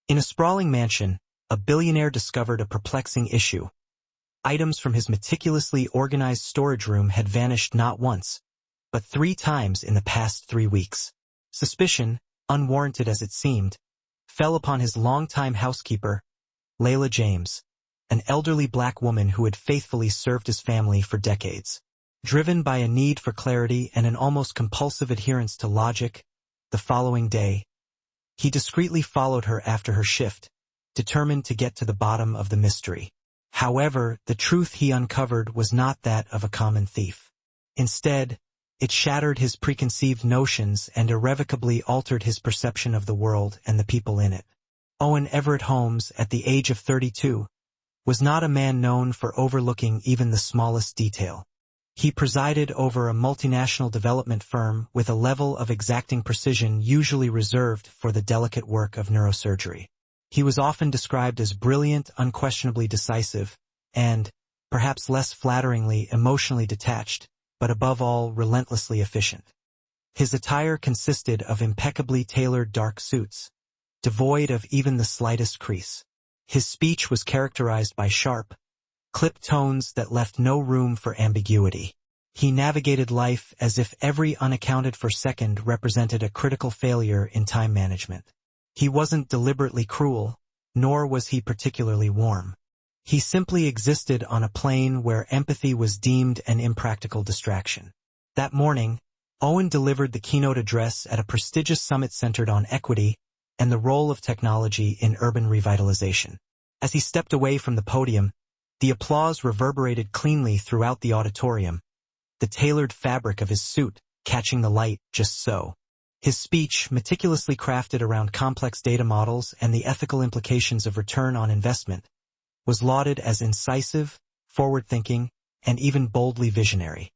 In a sprawling mansion, a billionaire discovered a perplexing issue. Items from his meticulously organized storage room had vanished not once, but 3 times in the past 3 weeks. Suspicion, unwarranted as it seemed, fell upon his longtime housekeeper, Layla James, an elderly black woman who had faithfully served his family for decades. Driven by a need for clarity and an almost compulsive adherence to logic, the following day, he discreetly followed her after her shift, determined to get to the bottom of the mystery. However, the truth he uncovered was not that of a common thief. Instead, it shattered his preconceived notions and irrevocably altered his perception of the world and the people in it. Owen Everett Holmes, at the age of 32, was not a man known for overlooking even the smallest detail. He presided over a multinational development firm with a level of exacting precision usually reserved for the delicate work of neurosurgery. He was often described as brilliant, unquestionably decisive, and, perhaps less flatteringly, emotionally detached, but above all, relentlessly efficient. His attire consisted of impeccably tailored dark suits, devoid of even the slightest crease. His speech was characterized by sharp, clipped tones that left no room for ambiguity. He navigated life as if every unaccounted-for second represented a critical failure in time management. He wasn't deliberately cruel, nor was he particularly warm. He simply existed on a plane where empathy was deemed an impractical distraction. That morning, Owen delivered the keynote address at a prestigious summit centered on equity and the role of technology in urban revitalization. As he stepped away from the podium, the applause reverberated cleanly throughout the auditorium, the tailored fabric of his suit catching the light just so. His speech, meticulously crafted around complex data models and the ethical implications of return on investment, was lauded as incisive, forward-thinking, and even boldly visionary.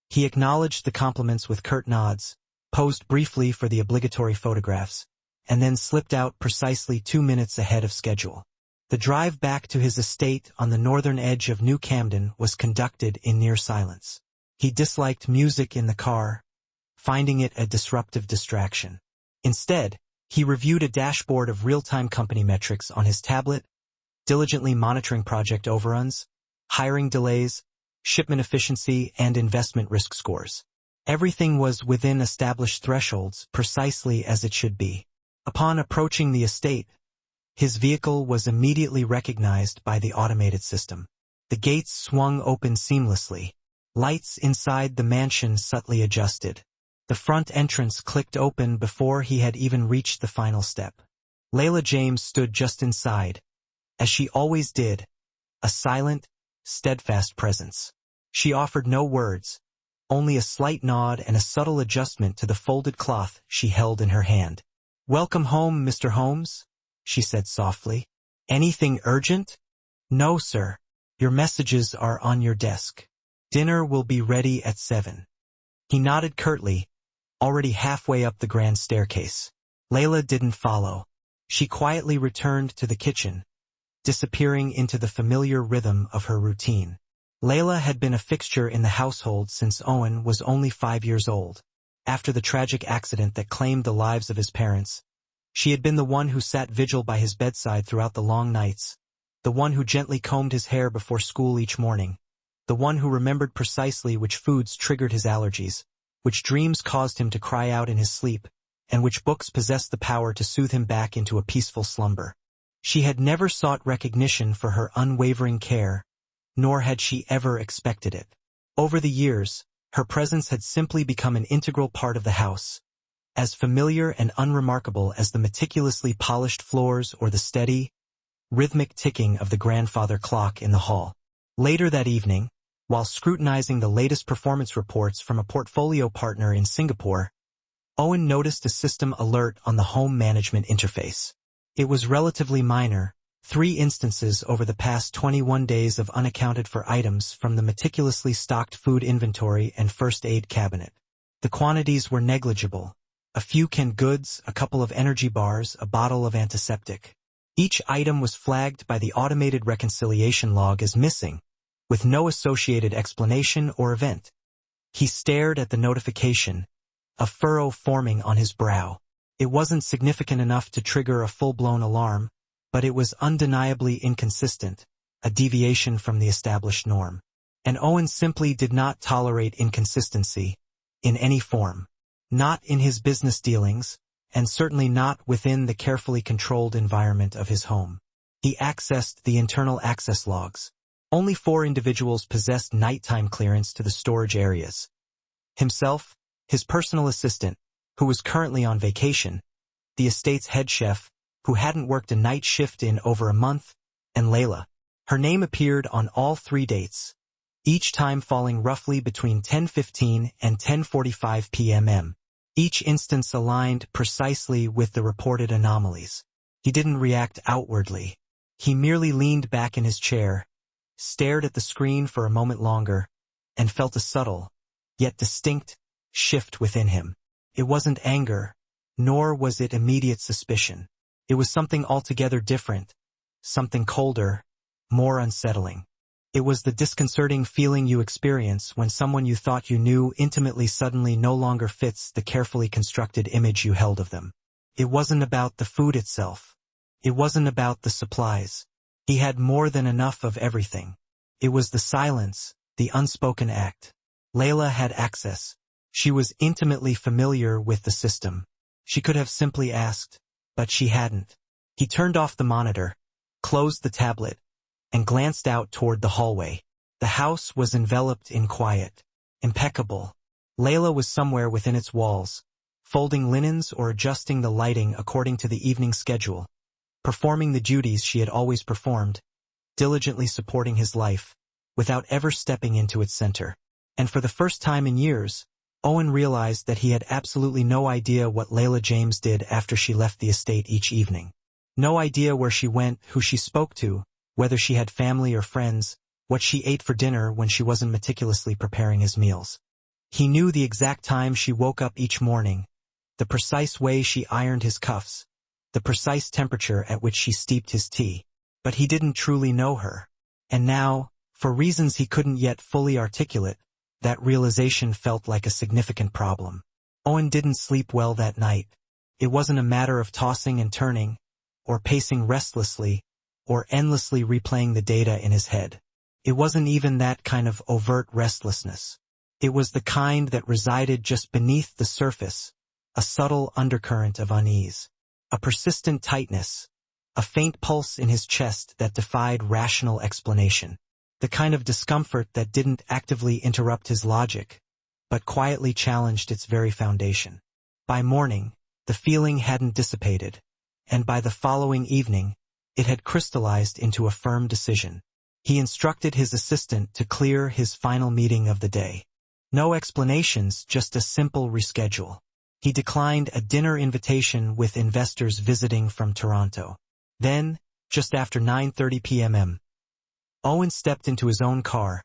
He acknowledged the compliments with curt nods, posed briefly for the obligatory photographs, and then slipped out precisely 2 minutes ahead of schedule. The drive back to his estate on the northern edge of New Camden was conducted in near silence. He disliked music in the car, finding it a disruptive distraction. Instead, he reviewed a dashboard of real-time company metrics on his tablet, diligently monitoring project overruns, hiring delays, shipment efficiency, and investment risk scores. Everything was within established thresholds, precisely as it should be. Upon approaching the estate, his vehicle was immediately recognized by the automated system. The gates swung open seamlessly. Lights inside the mansion subtly adjusted. The front entrance clicked open before he had even reached the final step. Layla James stood just inside, as she always did, a silent, steadfast presence. She offered no words, only a slight nod and a subtle adjustment to the folded cloth she held in her hand. "Welcome home, Mr. Holmes," she said softly. "Anything urgent?" "No, sir. Your messages are on your desk. Dinner will be ready at 7. He nodded curtly, already halfway up the grand staircase. Layla didn't follow. She quietly returned to the kitchen, disappearing into the familiar rhythm of her routine. Layla had been a fixture in the household since Owen was only 5 years old. After the tragic accident that claimed the lives of his parents, she had been the one who sat vigil by his bedside throughout the long nights, the one who gently combed his hair before school each morning, the one who remembered precisely which foods triggered his allergies, which dreams caused him to cry out in his sleep, and which books possessed the power to soothe him back into a peaceful slumber. She had never sought recognition for her unwavering care, nor had she ever expected it. Over the years, her presence had simply become an integral part of the house, as familiar and unremarkable as the meticulously polished floors or the steady, rhythmic ticking of the grandfather clock in the hall. Later that evening, while scrutinizing the latest performance reports from a portfolio partner in Singapore, Owen noticed a system alert on the home management interface. It was relatively minor, 3 instances over the past 21 days of unaccounted-for items from the meticulously stocked food inventory and first aid cabinet. The quantities were negligible: a few canned goods, a couple of energy bars, a bottle of antiseptic. Each item was flagged by the automated reconciliation log as missing, with no associated explanation or event. He stared at the notification, a furrow forming on his brow. It wasn't significant enough to trigger a full-blown alarm, but it was undeniably inconsistent, a deviation from the established norm. And Owen simply did not tolerate inconsistency, in any form. Not in his business dealings, and certainly not within the carefully controlled environment of his home. He accessed the internal access logs. Only 4 individuals possessed nighttime clearance to the storage areas. Himself, his personal assistant, who was currently on vacation, the estate's head chef, who hadn't worked a night shift in over a month, and Layla. Her name appeared on all 3 dates, each time falling roughly between 10:15 and 10:45 p.m. Each instance aligned precisely with the reported anomalies. He didn't react outwardly. He merely leaned back in his chair, stared at the screen for a moment longer, and felt a subtle, yet distinct, shift within him. It wasn't anger, nor was it immediate suspicion. It was something altogether different, something colder, more unsettling. It was the disconcerting feeling you experience when someone you thought you knew intimately suddenly no longer fits the carefully constructed image you held of them. It wasn't about the food itself. It wasn't about the supplies. He had more than enough of everything. It was the silence, the unspoken act. Layla had access. She was intimately familiar with the system. She could have simply asked, but she hadn't. He turned off the monitor, closed the tablet, and glanced out toward the hallway. The house was enveloped in quiet, impeccable. Layla was somewhere within its walls, folding linens or adjusting the lighting according to the evening schedule, performing the duties she had always performed, diligently supporting his life, without ever stepping into its center. And for the first time in years, Owen realized that he had absolutely no idea what Layla James did after she left the estate each evening. No idea where she went, who she spoke to, whether she had family or friends, what she ate for dinner when she wasn't meticulously preparing his meals. He knew the exact time she woke up each morning, the precise way she ironed his cuffs, the precise temperature at which she steeped his tea. But he didn't truly know her. And now, for reasons he couldn't yet fully articulate, that realization felt like a significant problem. Owen didn't sleep well that night. It wasn't a matter of tossing and turning, or pacing restlessly, or endlessly replaying the data in his head. It wasn't even that kind of overt restlessness. It was the kind that resided just beneath the surface, a subtle undercurrent of unease, a persistent tightness, a faint pulse in his chest that defied rational explanation. The kind of discomfort that didn't actively interrupt his logic, but quietly challenged its very foundation. By morning, the feeling hadn't dissipated, and by the following evening, it had crystallized into a firm decision. He instructed his assistant to clear his final meeting of the day. No explanations, just a simple reschedule. He declined a dinner invitation with investors visiting from Toronto. Then, just after 9:30 p.m., Owen stepped into his own car,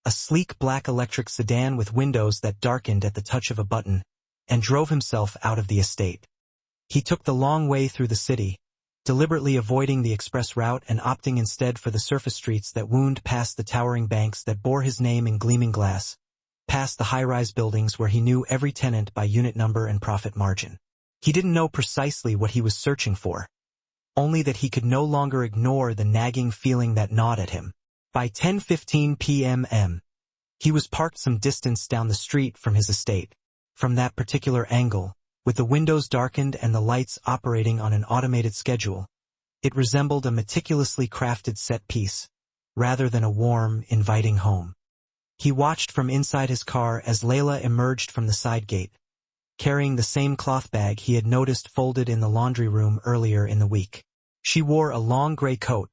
a sleek black electric sedan with windows that darkened at the touch of a button, and drove himself out of the estate. He took the long way through the city, deliberately avoiding the express route and opting instead for the surface streets that wound past the towering banks that bore his name in gleaming glass, past the high-rise buildings where he knew every tenant by unit number and profit margin. He didn't know precisely what he was searching for, only that he could no longer ignore the nagging feeling that gnawed at him. By 10:15 p.m., he was parked some distance down the street from his estate. From that particular angle, with the windows darkened and the lights operating on an automated schedule, it resembled a meticulously crafted set piece, rather than a warm, inviting home. He watched from inside his car as Layla emerged from the side gate, carrying the same cloth bag he had noticed folded in the laundry room earlier in the week. She wore a long gray coat,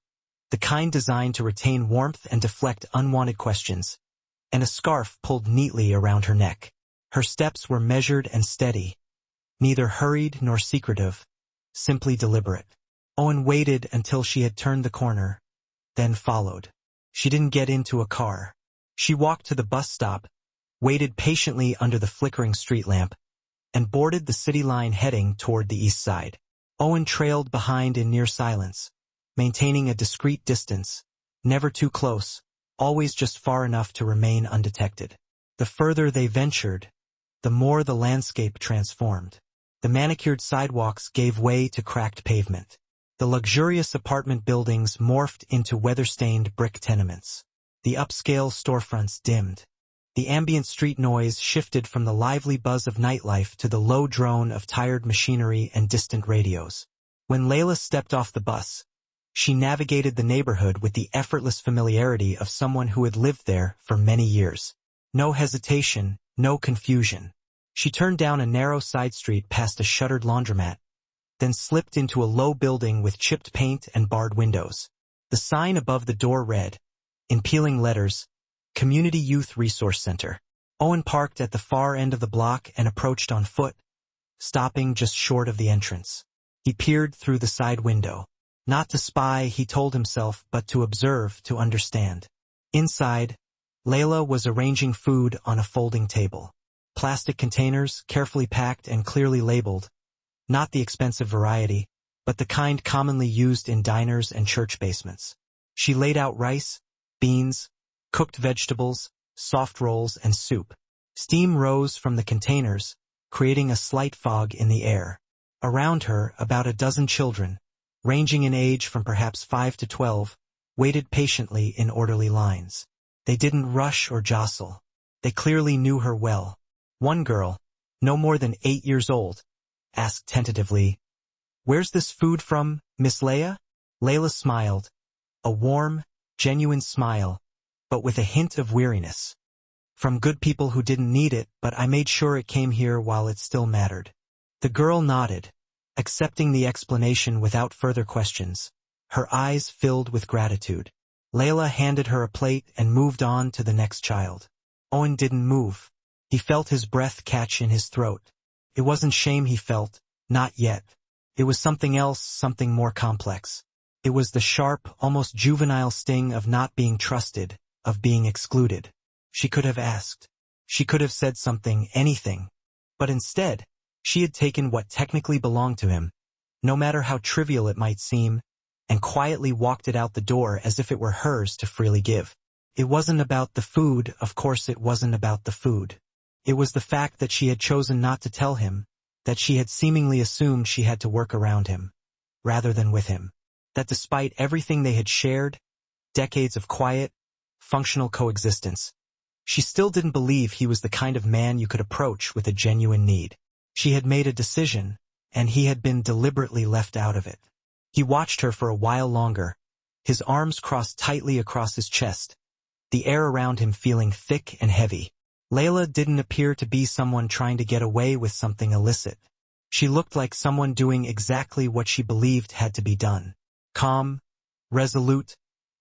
the kind designed to retain warmth and deflect unwanted questions, and a scarf pulled neatly around her neck. Her steps were measured and steady, neither hurried nor secretive, simply deliberate. Owen waited until she had turned the corner, then followed. She didn't get into a car. She walked to the bus stop, waited patiently under the flickering street lamp, and boarded the city line heading toward the east side. Owen trailed behind in near silence, maintaining a discreet distance, never too close, always just far enough to remain undetected. The further they ventured, the more the landscape transformed. The manicured sidewalks gave way to cracked pavement. The luxurious apartment buildings morphed into weather-stained brick tenements. The upscale storefronts dimmed. The ambient street noise shifted from the lively buzz of nightlife to the low drone of tired machinery and distant radios. When Layla stepped off the bus, she navigated the neighborhood with the effortless familiarity of someone who had lived there for many years. No hesitation, no confusion. She turned down a narrow side street past a shuttered laundromat, then slipped into a low building with chipped paint and barred windows. The sign above the door read, in peeling letters, Community Youth Resource Center. Owen parked at the far end of the block and approached on foot, stopping just short of the entrance. He peered through the side window. Not to spy, he told himself, but to observe, to understand. Inside, Layla was arranging food on a folding table. Plastic containers, carefully packed and clearly labeled. Not the expensive variety, but the kind commonly used in diners and church basements. She laid out rice, beans, cooked vegetables, soft rolls, and soup. Steam rose from the containers, creating a slight fog in the air. Around her, about a dozen children, ranging in age from perhaps 5 to 12, waited patiently in orderly lines. They didn't rush or jostle. They clearly knew her well. One girl, no more than 8 years old, asked tentatively, "Where's this food from, Miss Leia?" Layla smiled, a warm, genuine smile, but with a hint of weariness. "From good people who didn't need it, but I made sure it came here while it still mattered." The girl nodded, accepting the explanation without further questions, her eyes filled with gratitude. Layla handed her a plate and moved on to the next child. Owen didn't move. He felt his breath catch in his throat. It wasn't shame he felt, not yet. It was something else, something more complex. It was the sharp, almost juvenile sting of not being trusted, of being excluded. She could have asked. She could have said something, anything. But instead, she had taken what technically belonged to him, no matter how trivial it might seem, and quietly walked it out the door as if it were hers to freely give. It wasn't about the food, of course it wasn't about the food. It was the fact that she had chosen not to tell him, that she had seemingly assumed she had to work around him, rather than with him. That despite everything they had shared, decades of quiet, functional coexistence, she still didn't believe he was the kind of man you could approach with a genuine need. She had made a decision, and he had been deliberately left out of it. He watched her for a while longer, his arms crossed tightly across his chest, the air around him feeling thick and heavy. Layla didn't appear to be someone trying to get away with something illicit. She looked like someone doing exactly what she believed had to be done. Calm, resolute,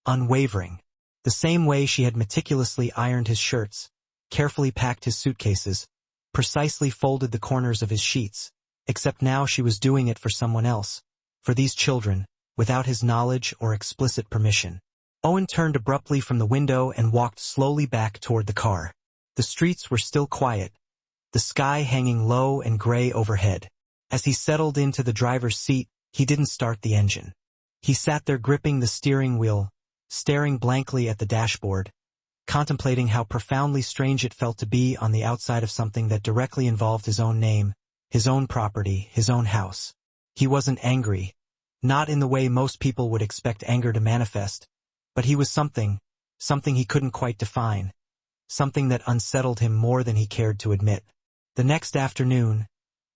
unwavering. The same way she had meticulously ironed his shirts, carefully packed his suitcases, precisely folded the corners of his sheets, except now she was doing it for someone else, for these children, without his knowledge or explicit permission. Owen turned abruptly from the window and walked slowly back toward the car. The streets were still quiet, the sky hanging low and gray overhead. As he settled into the driver's seat, he didn't start the engine. He sat there gripping the steering wheel, staring blankly at the dashboard, contemplating how profoundly strange it felt to be on the outside of something that directly involved his own name, his own property, his own house. He wasn't angry, not in the way most people would expect anger to manifest, but he was something he couldn't quite define, something that unsettled him more than he cared to admit. The next afternoon,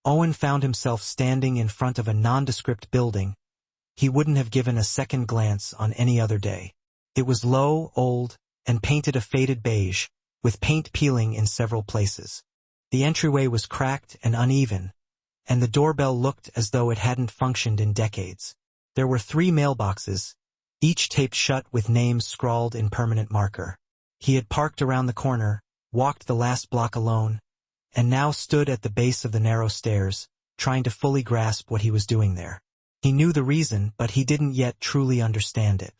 Owen found himself standing in front of a nondescript building he wouldn't have given a second glance on any other day. It was low, old, and painted a faded beige, with paint peeling in several places. The entryway was cracked and uneven, and the doorbell looked as though it hadn't functioned in decades. There were 3 mailboxes, each taped shut with names scrawled in permanent marker. He had parked around the corner, walked the last block alone, and now stood at the base of the narrow stairs, trying to fully grasp what he was doing there. He knew the reason, but he didn't yet truly understand it.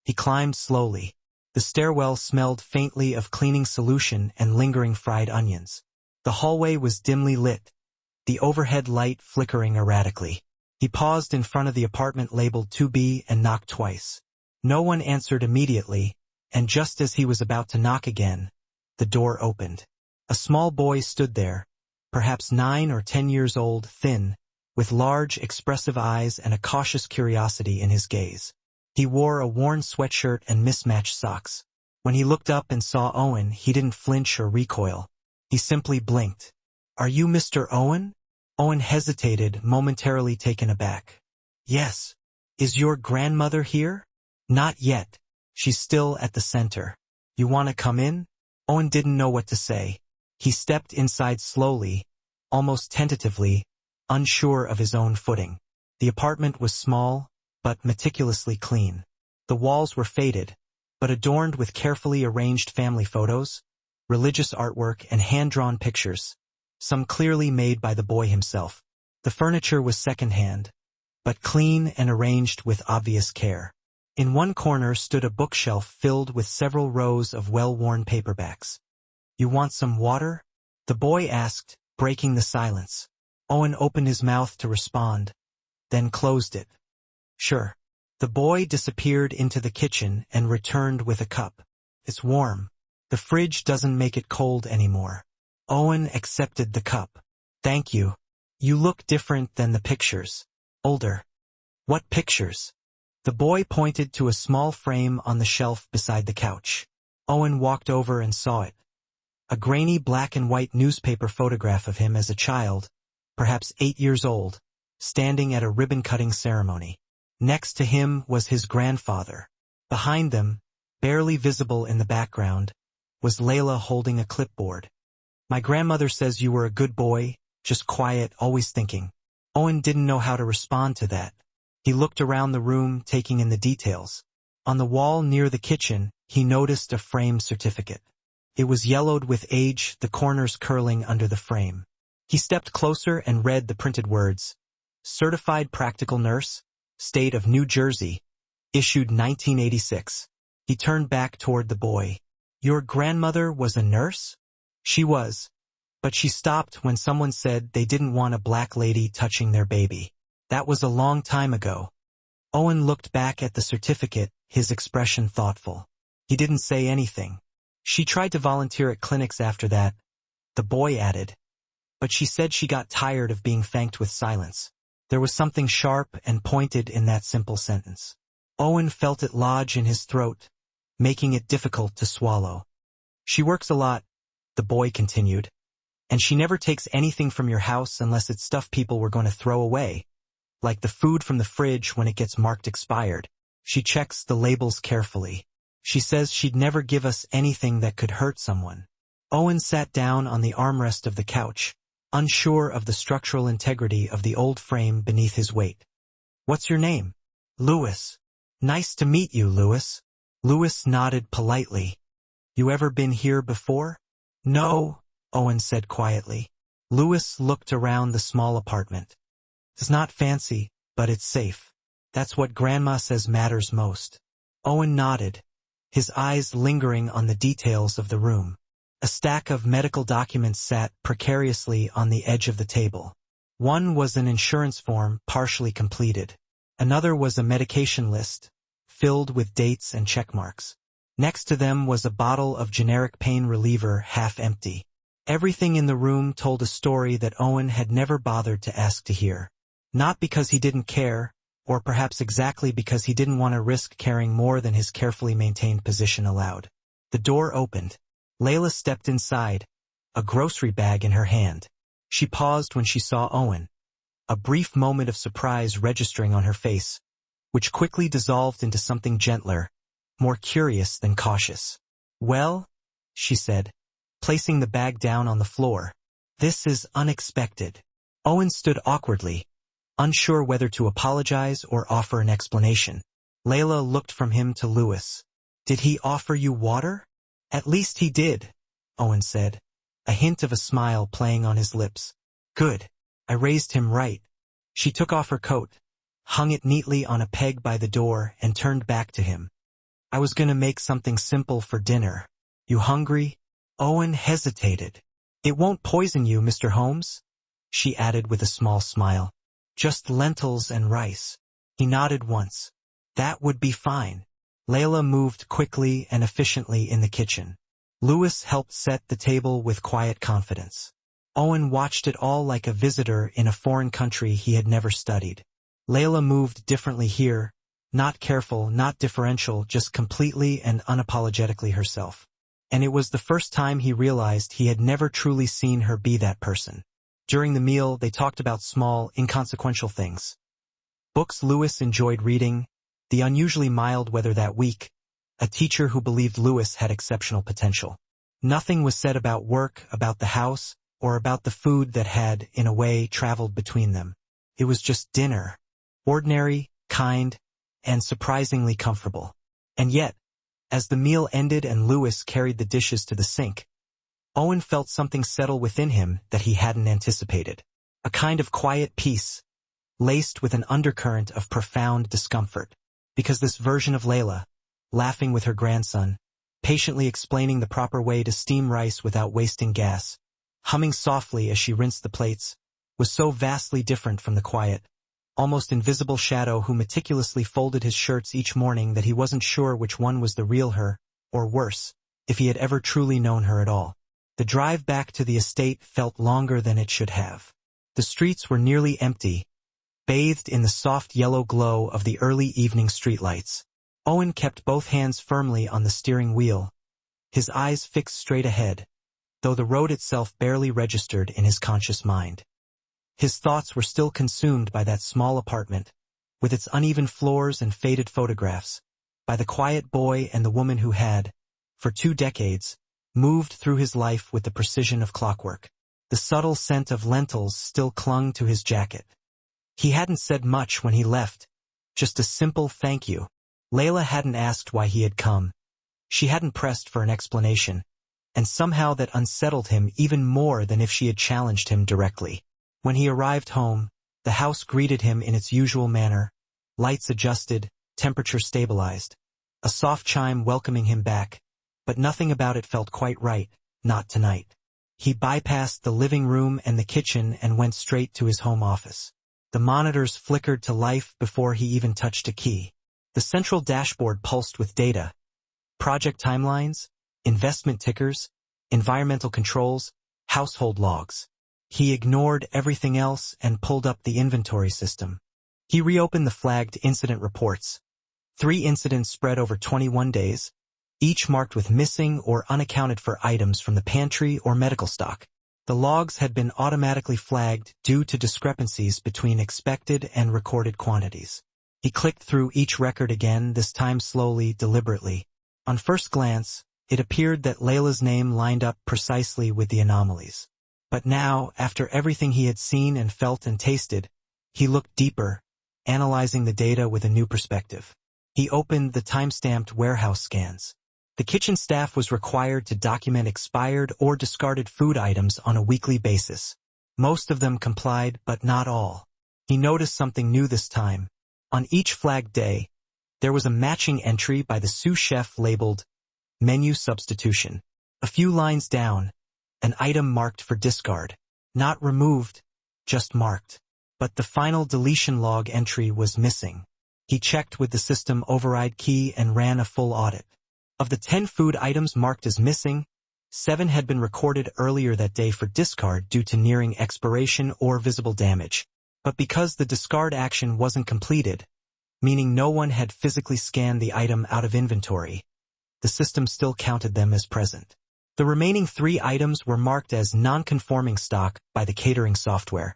He climbed slowly. The stairwell smelled faintly of cleaning solution and lingering fried onions. The hallway was dimly lit, the overhead light flickering erratically. He paused in front of the apartment labeled 2B and knocked twice. No one answered immediately, and just as he was about to knock again, the door opened. A small boy stood there, perhaps 9 or 10 years old, thin, with large, expressive eyes and a cautious curiosity in his gaze. He wore a worn sweatshirt and mismatched socks. When he looked up and saw Owen, he didn't flinch or recoil. He simply blinked. "Are you Mr. Owen?" Owen hesitated, momentarily taken aback. "Yes. Is your grandmother here?" "Not yet. She's still at the center. You want to come in?" Owen didn't know what to say. He stepped inside slowly, almost tentatively, unsure of his own footing. The apartment was small, but meticulously clean. The walls were faded, but adorned with carefully arranged family photos, religious artwork, and hand-drawn pictures, some clearly made by the boy himself. The furniture was second-hand, but clean and arranged with obvious care. In one corner stood a bookshelf filled with several rows of well-worn paperbacks. "You want some water?" the boy asked, breaking the silence. Owen opened his mouth to respond, then closed it. "Sure." The boy disappeared into the kitchen and returned with a cup. "It's warm. The fridge doesn't make it cold anymore." Owen accepted the cup. "Thank you. You look different than the pictures. Older." "What pictures?" The boy pointed to a small frame on the shelf beside the couch. Owen walked over and saw it. A grainy black and white newspaper photograph of him as a child, perhaps 8 years old, standing at a ribbon-cutting ceremony. Next to him was his grandfather. Behind them, barely visible in the background, was Layla holding a clipboard. "My grandmother says you were a good boy, just quiet, always thinking." Owen didn't know how to respond to that. He looked around the room, taking in the details. On the wall near the kitchen, he noticed a framed certificate. It was yellowed with age, the corners curling under the frame. He stepped closer and read the printed words. "Certified Practical Nurse, State of New Jersey, issued 1986. He turned back toward the boy. "Your grandmother was a nurse?" "She was. But she stopped when someone said they didn't want a black lady touching their baby. That was a long time ago." Owen looked back at the certificate, his expression thoughtful. He didn't say anything. "She tried to volunteer at clinics after that," the boy added. "But she said she got tired of being thanked with silence." There was something sharp and pointed in that simple sentence. Owen felt it lodge in his throat, making it difficult to swallow. "She works a lot," the boy continued, "and she never takes anything from your house unless it's stuff people were going to throw away, like the food from the fridge when it gets marked expired. She checks the labels carefully. She says she'd never give us anything that could hurt someone." Owen sat down on the armrest of the couch, unsure of the structural integrity of the old frame beneath his weight. "What's your name?" "Louis." "Nice to meet you, Louis." Louis nodded politely. "You ever been here before?" "No," Owen said quietly. Louis looked around the small apartment. "It's not fancy, but it's safe. That's what Grandma says matters most." Owen nodded, his eyes lingering on the details of the room. A stack of medical documents sat precariously on the edge of the table. One was an insurance form partially completed. Another was a medication list, filled with dates and checkmarks. Next to them was a bottle of generic pain reliever, half empty. Everything in the room told a story that Owen had never bothered to ask to hear. Not because he didn't care, or perhaps exactly because he didn't want to risk caring more than his carefully maintained position allowed. The door opened. Layla stepped inside, a grocery bag in her hand. She paused when she saw Owen, a brief moment of surprise registering on her face, which quickly dissolved into something gentler, more curious than cautious. "Well," she said, placing the bag down on the floor, "this is unexpected." Owen stood awkwardly, unsure whether to apologize or offer an explanation. Layla looked from him to Louis. "Did he offer you water?" "At least he did," Owen said, a hint of a smile playing on his lips. "Good. I raised him right." She took off her coat, hung it neatly on a peg by the door, and turned back to him. "I was going to make something simple for dinner. You hungry?" Owen hesitated. "It won't poison you, Mr. Holmes?" she added with a small smile. "Just lentils and rice." He nodded once. "That would be fine." Layla moved quickly and efficiently in the kitchen. Louis helped set the table with quiet confidence. Owen watched it all like a visitor in a foreign country he had never studied. Layla moved differently here, not careful, not differential, just completely and unapologetically herself. And it was the first time he realized he had never truly seen her be that person. During the meal, they talked about small, inconsequential things. Books Lewis enjoyed reading, the unusually mild weather that week, a teacher who believed Lewis had exceptional potential. Nothing was said about work, about the house, or about the food that had, in a way, traveled between them. It was just dinner. Ordinary, kind, and surprisingly comfortable. And yet, as the meal ended and Lewis carried the dishes to the sink, Owen felt something settle within him that he hadn't anticipated. A kind of quiet peace, laced with an undercurrent of profound discomfort. Because this version of Layla, laughing with her grandson, patiently explaining the proper way to steam rice without wasting gas, humming softly as she rinsed the plates, was so vastly different from the quiet, almost invisible shadow who meticulously folded his shirts each morning that he wasn't sure which one was the real her, or worse, if he had ever truly known her at all. The drive back to the estate felt longer than it should have. The streets were nearly empty, bathed in the soft yellow glow of the early evening streetlights. Owen kept both hands firmly on the steering wheel, his eyes fixed straight ahead, though the road itself barely registered in his conscious mind. His thoughts were still consumed by that small apartment, with its uneven floors and faded photographs, by the quiet boy and the woman who had, for 2 decades, moved through his life with the precision of clockwork. The subtle scent of lentils still clung to his jacket. He hadn't said much when he left, just a simple thank you. Layla hadn't asked why he had come. She hadn't pressed for an explanation, and somehow that unsettled him even more than if she had challenged him directly. When he arrived home, the house greeted him in its usual manner, lights adjusted, temperature stabilized, a soft chime welcoming him back, but nothing about it felt quite right, not tonight. He bypassed the living room and the kitchen and went straight to his home office. The monitors flickered to life before he even touched a key. The central dashboard pulsed with data, project timelines, investment tickers, environmental controls, household logs. He ignored everything else and pulled up the inventory system. He reopened the flagged incident reports. 3 incidents spread over 21 days, each marked with missing or unaccounted for items from the pantry or medical stock. The logs had been automatically flagged due to discrepancies between expected and recorded quantities. He clicked through each record again, this time slowly, deliberately. On first glance, it appeared that Layla's name lined up precisely with the anomalies. But now, after everything he had seen and felt and tasted, he looked deeper, analyzing the data with a new perspective. He opened the time-stamped warehouse scans. The kitchen staff was required to document expired or discarded food items on a weekly basis. Most of them complied, but not all. He noticed something new this time. On each flagged day, there was a matching entry by the sous chef labeled menu substitution. A few lines down, an item marked for discard. Not removed, just marked. But the final deletion log entry was missing. He checked with the system override key and ran a full audit. Of the 10 food items marked as missing, 7 had been recorded earlier that day for discard due to nearing expiration or visible damage. But because the discard action wasn't completed, meaning no one had physically scanned the item out of inventory, the system still counted them as present. The remaining 3 items were marked as non-conforming stock by the catering software.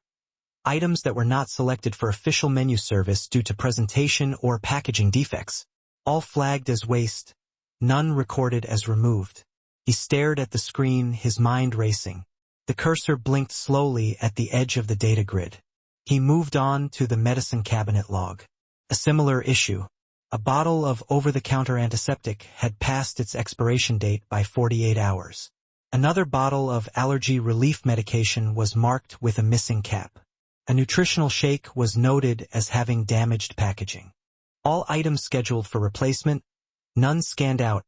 Items that were not selected for official menu service due to presentation or packaging defects. All flagged as waste, none recorded as removed. He stared at the screen, his mind racing. The cursor blinked slowly at the edge of the data grid. He moved on to the medicine cabinet log. A similar issue. A bottle of over-the-counter antiseptic had passed its expiration date by 48 hours. Another bottle of allergy relief medication was marked with a missing cap. A nutritional shake was noted as having damaged packaging. All items scheduled for replacement, none scanned out,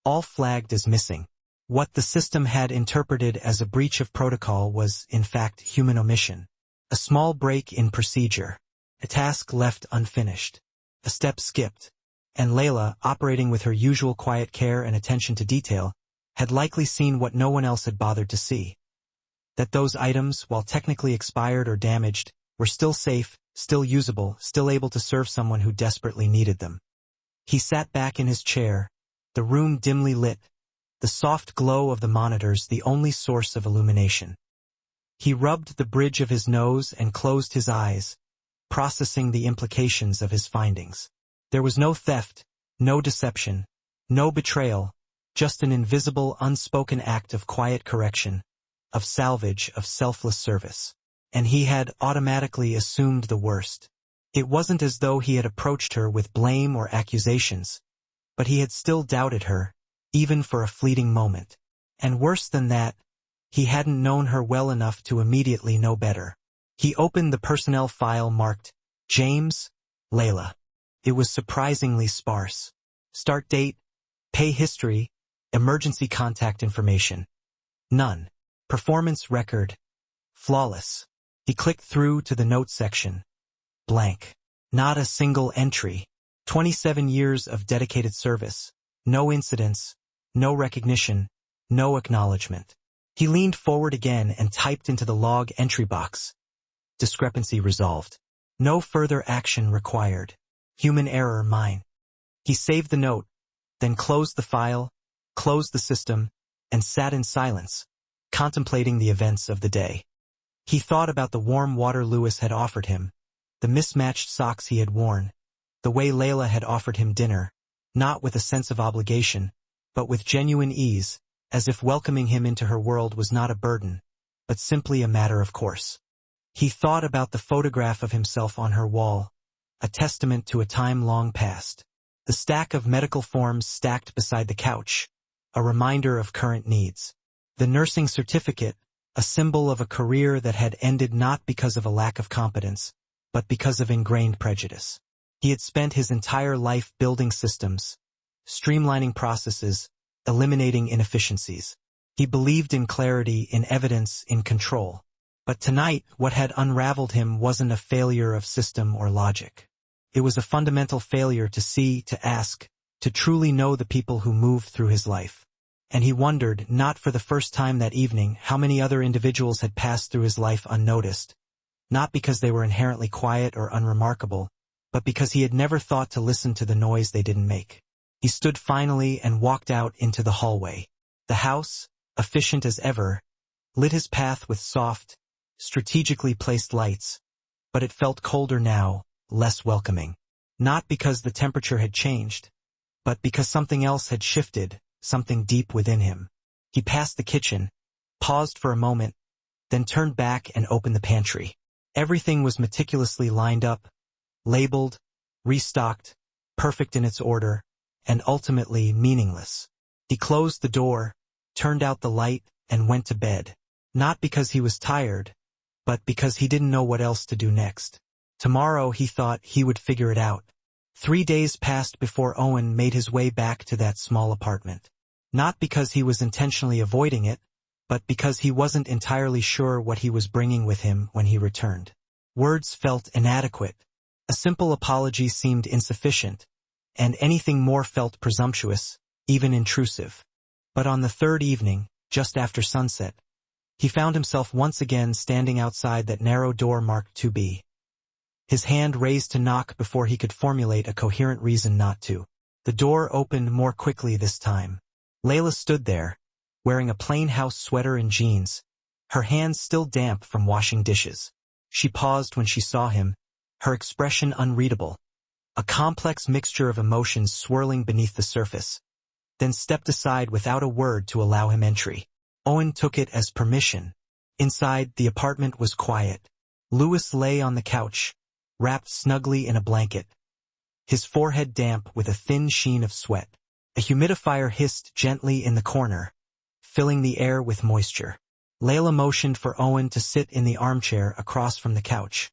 all flagged as missing. What the system had interpreted as a breach of protocol was, in fact, human omission. A small break in procedure. A task left unfinished. A step skipped. And Layla, operating with her usual quiet care and attention to detail, had likely seen what no one else had bothered to see. that those items, while technically expired or damaged, were still safe, still usable, still able to serve someone who desperately needed them. He sat back in his chair, the room dimly lit, the soft glow of the monitors the only source of illumination. He rubbed the bridge of his nose and closed his eyes, processing the implications of his findings. There was no theft, no deception, no betrayal, just an invisible, unspoken act of quiet correction, of salvage, of selfless service. And he had automatically assumed the worst. It wasn't as though he had approached her with blame or accusations, but he had still doubted her, even for a fleeting moment. And worse than that, he hadn't known her well enough to immediately know better. He opened the personnel file marked, James, Layla. It was surprisingly sparse. Start date, pay history, emergency contact information. None. Performance record, flawless. He clicked through to the notes section. Blank. Not a single entry. 27 years of dedicated service. No incidents, no recognition, no acknowledgement. He leaned forward again and typed into the log entry box. Discrepancy resolved. No further action required. Human error mine. He saved the note, then closed the file, closed the system, and sat in silence, contemplating the events of the day. He thought about the warm water Lewis had offered him, the mismatched socks he had worn, the way Layla had offered him dinner, not with a sense of obligation, but with genuine ease, as if welcoming him into her world was not a burden, but simply a matter of course. He thought about the photograph of himself on her wall, a testament to a time long past. The stack of medical forms stacked beside the couch, a reminder of current needs. The nursing certificate, a symbol of a career that had ended not because of a lack of competence, but because of ingrained prejudice. He had spent his entire life building systems, streamlining processes, eliminating inefficiencies. He believed in clarity, in evidence, in control. But tonight, what had unraveled him wasn't a failure of system or logic. It was a fundamental failure to see, to ask, to truly know the people who moved through his life. And he wondered, not for the first time that evening, how many other individuals had passed through his life unnoticed, not because they were inherently quiet or unremarkable, but because he had never thought to listen to the noise they didn't make. He stood finally and walked out into the hallway. The house, efficient as ever, lit his path with soft, strategically placed lights, but it felt colder now, less welcoming. Not because the temperature had changed, but because something else had shifted, something deep within him. He passed the kitchen, paused for a moment, then turned back and opened the pantry. Everything was meticulously lined up, labeled, restocked, perfect in its order, and ultimately meaningless. He closed the door, turned out the light, and went to bed. Not because he was tired, but because he didn't know what else to do next. Tomorrow, he thought, he would figure it out. 3 days passed before Owen made his way back to that small apartment. Not because he was intentionally avoiding it, but because he wasn't entirely sure what he was bringing with him when he returned. Words felt inadequate. A simple apology seemed insufficient, and anything more felt presumptuous, even intrusive. But on the third evening, just after sunset, he found himself once again standing outside that narrow door marked 2B. His hand raised to knock before he could formulate a coherent reason not to. The door opened more quickly this time. Layla stood there, wearing a plain house sweater and jeans, her hands still damp from washing dishes. She paused when she saw him, her expression unreadable, a complex mixture of emotions swirling beneath the surface, then stepped aside without a word to allow him entry. Owen took it as permission. Inside, the apartment was quiet. Lewis lay on the couch, wrapped snugly in a blanket, his forehead damp with a thin sheen of sweat. A humidifier hissed gently in the corner, filling the air with moisture. Layla motioned for Owen to sit in the armchair across from the couch,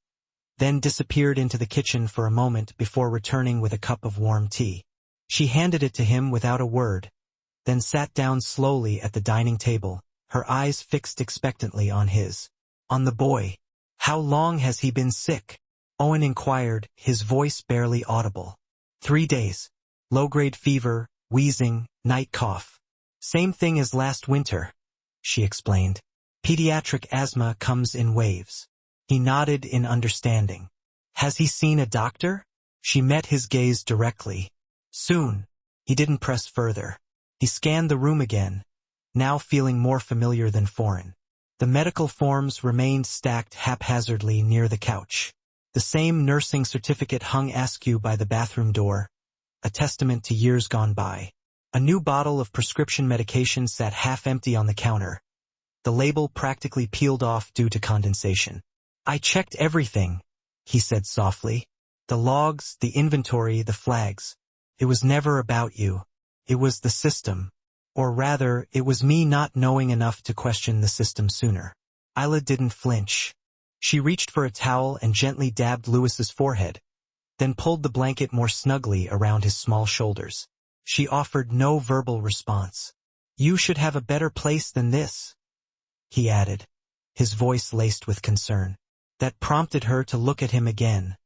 then disappeared into the kitchen for a moment before returning with a cup of warm tea. She handed it to him without a word, then sat down slowly at the dining table, her eyes fixed expectantly on his. On the boy. How long has he been sick? Owen inquired, his voice barely audible. 3 days. Low-grade fever, wheezing, night cough. Same thing as last winter, she explained. Pediatric asthma comes in waves. He nodded in understanding. Has he seen a doctor? She met his gaze directly. Soon. He didn't press further. He scanned the room again, now feeling more familiar than foreign. The medical forms remained stacked haphazardly near the couch. The same nursing certificate hung askew by the bathroom door, a testament to years gone by. A new bottle of prescription medication sat half-empty on the counter, the label practically peeled off due to condensation. I checked everything, he said softly. The logs, the inventory, the flags. It was never about you. It was the system. Or rather, it was me not knowing enough to question the system sooner. Isla didn't flinch. She reached for a towel and gently dabbed Lewis's forehead, then pulled the blanket more snugly around his small shoulders. She offered no verbal response. You should have a better place than this, he added, his voice laced with concern. That prompted her to look at him again,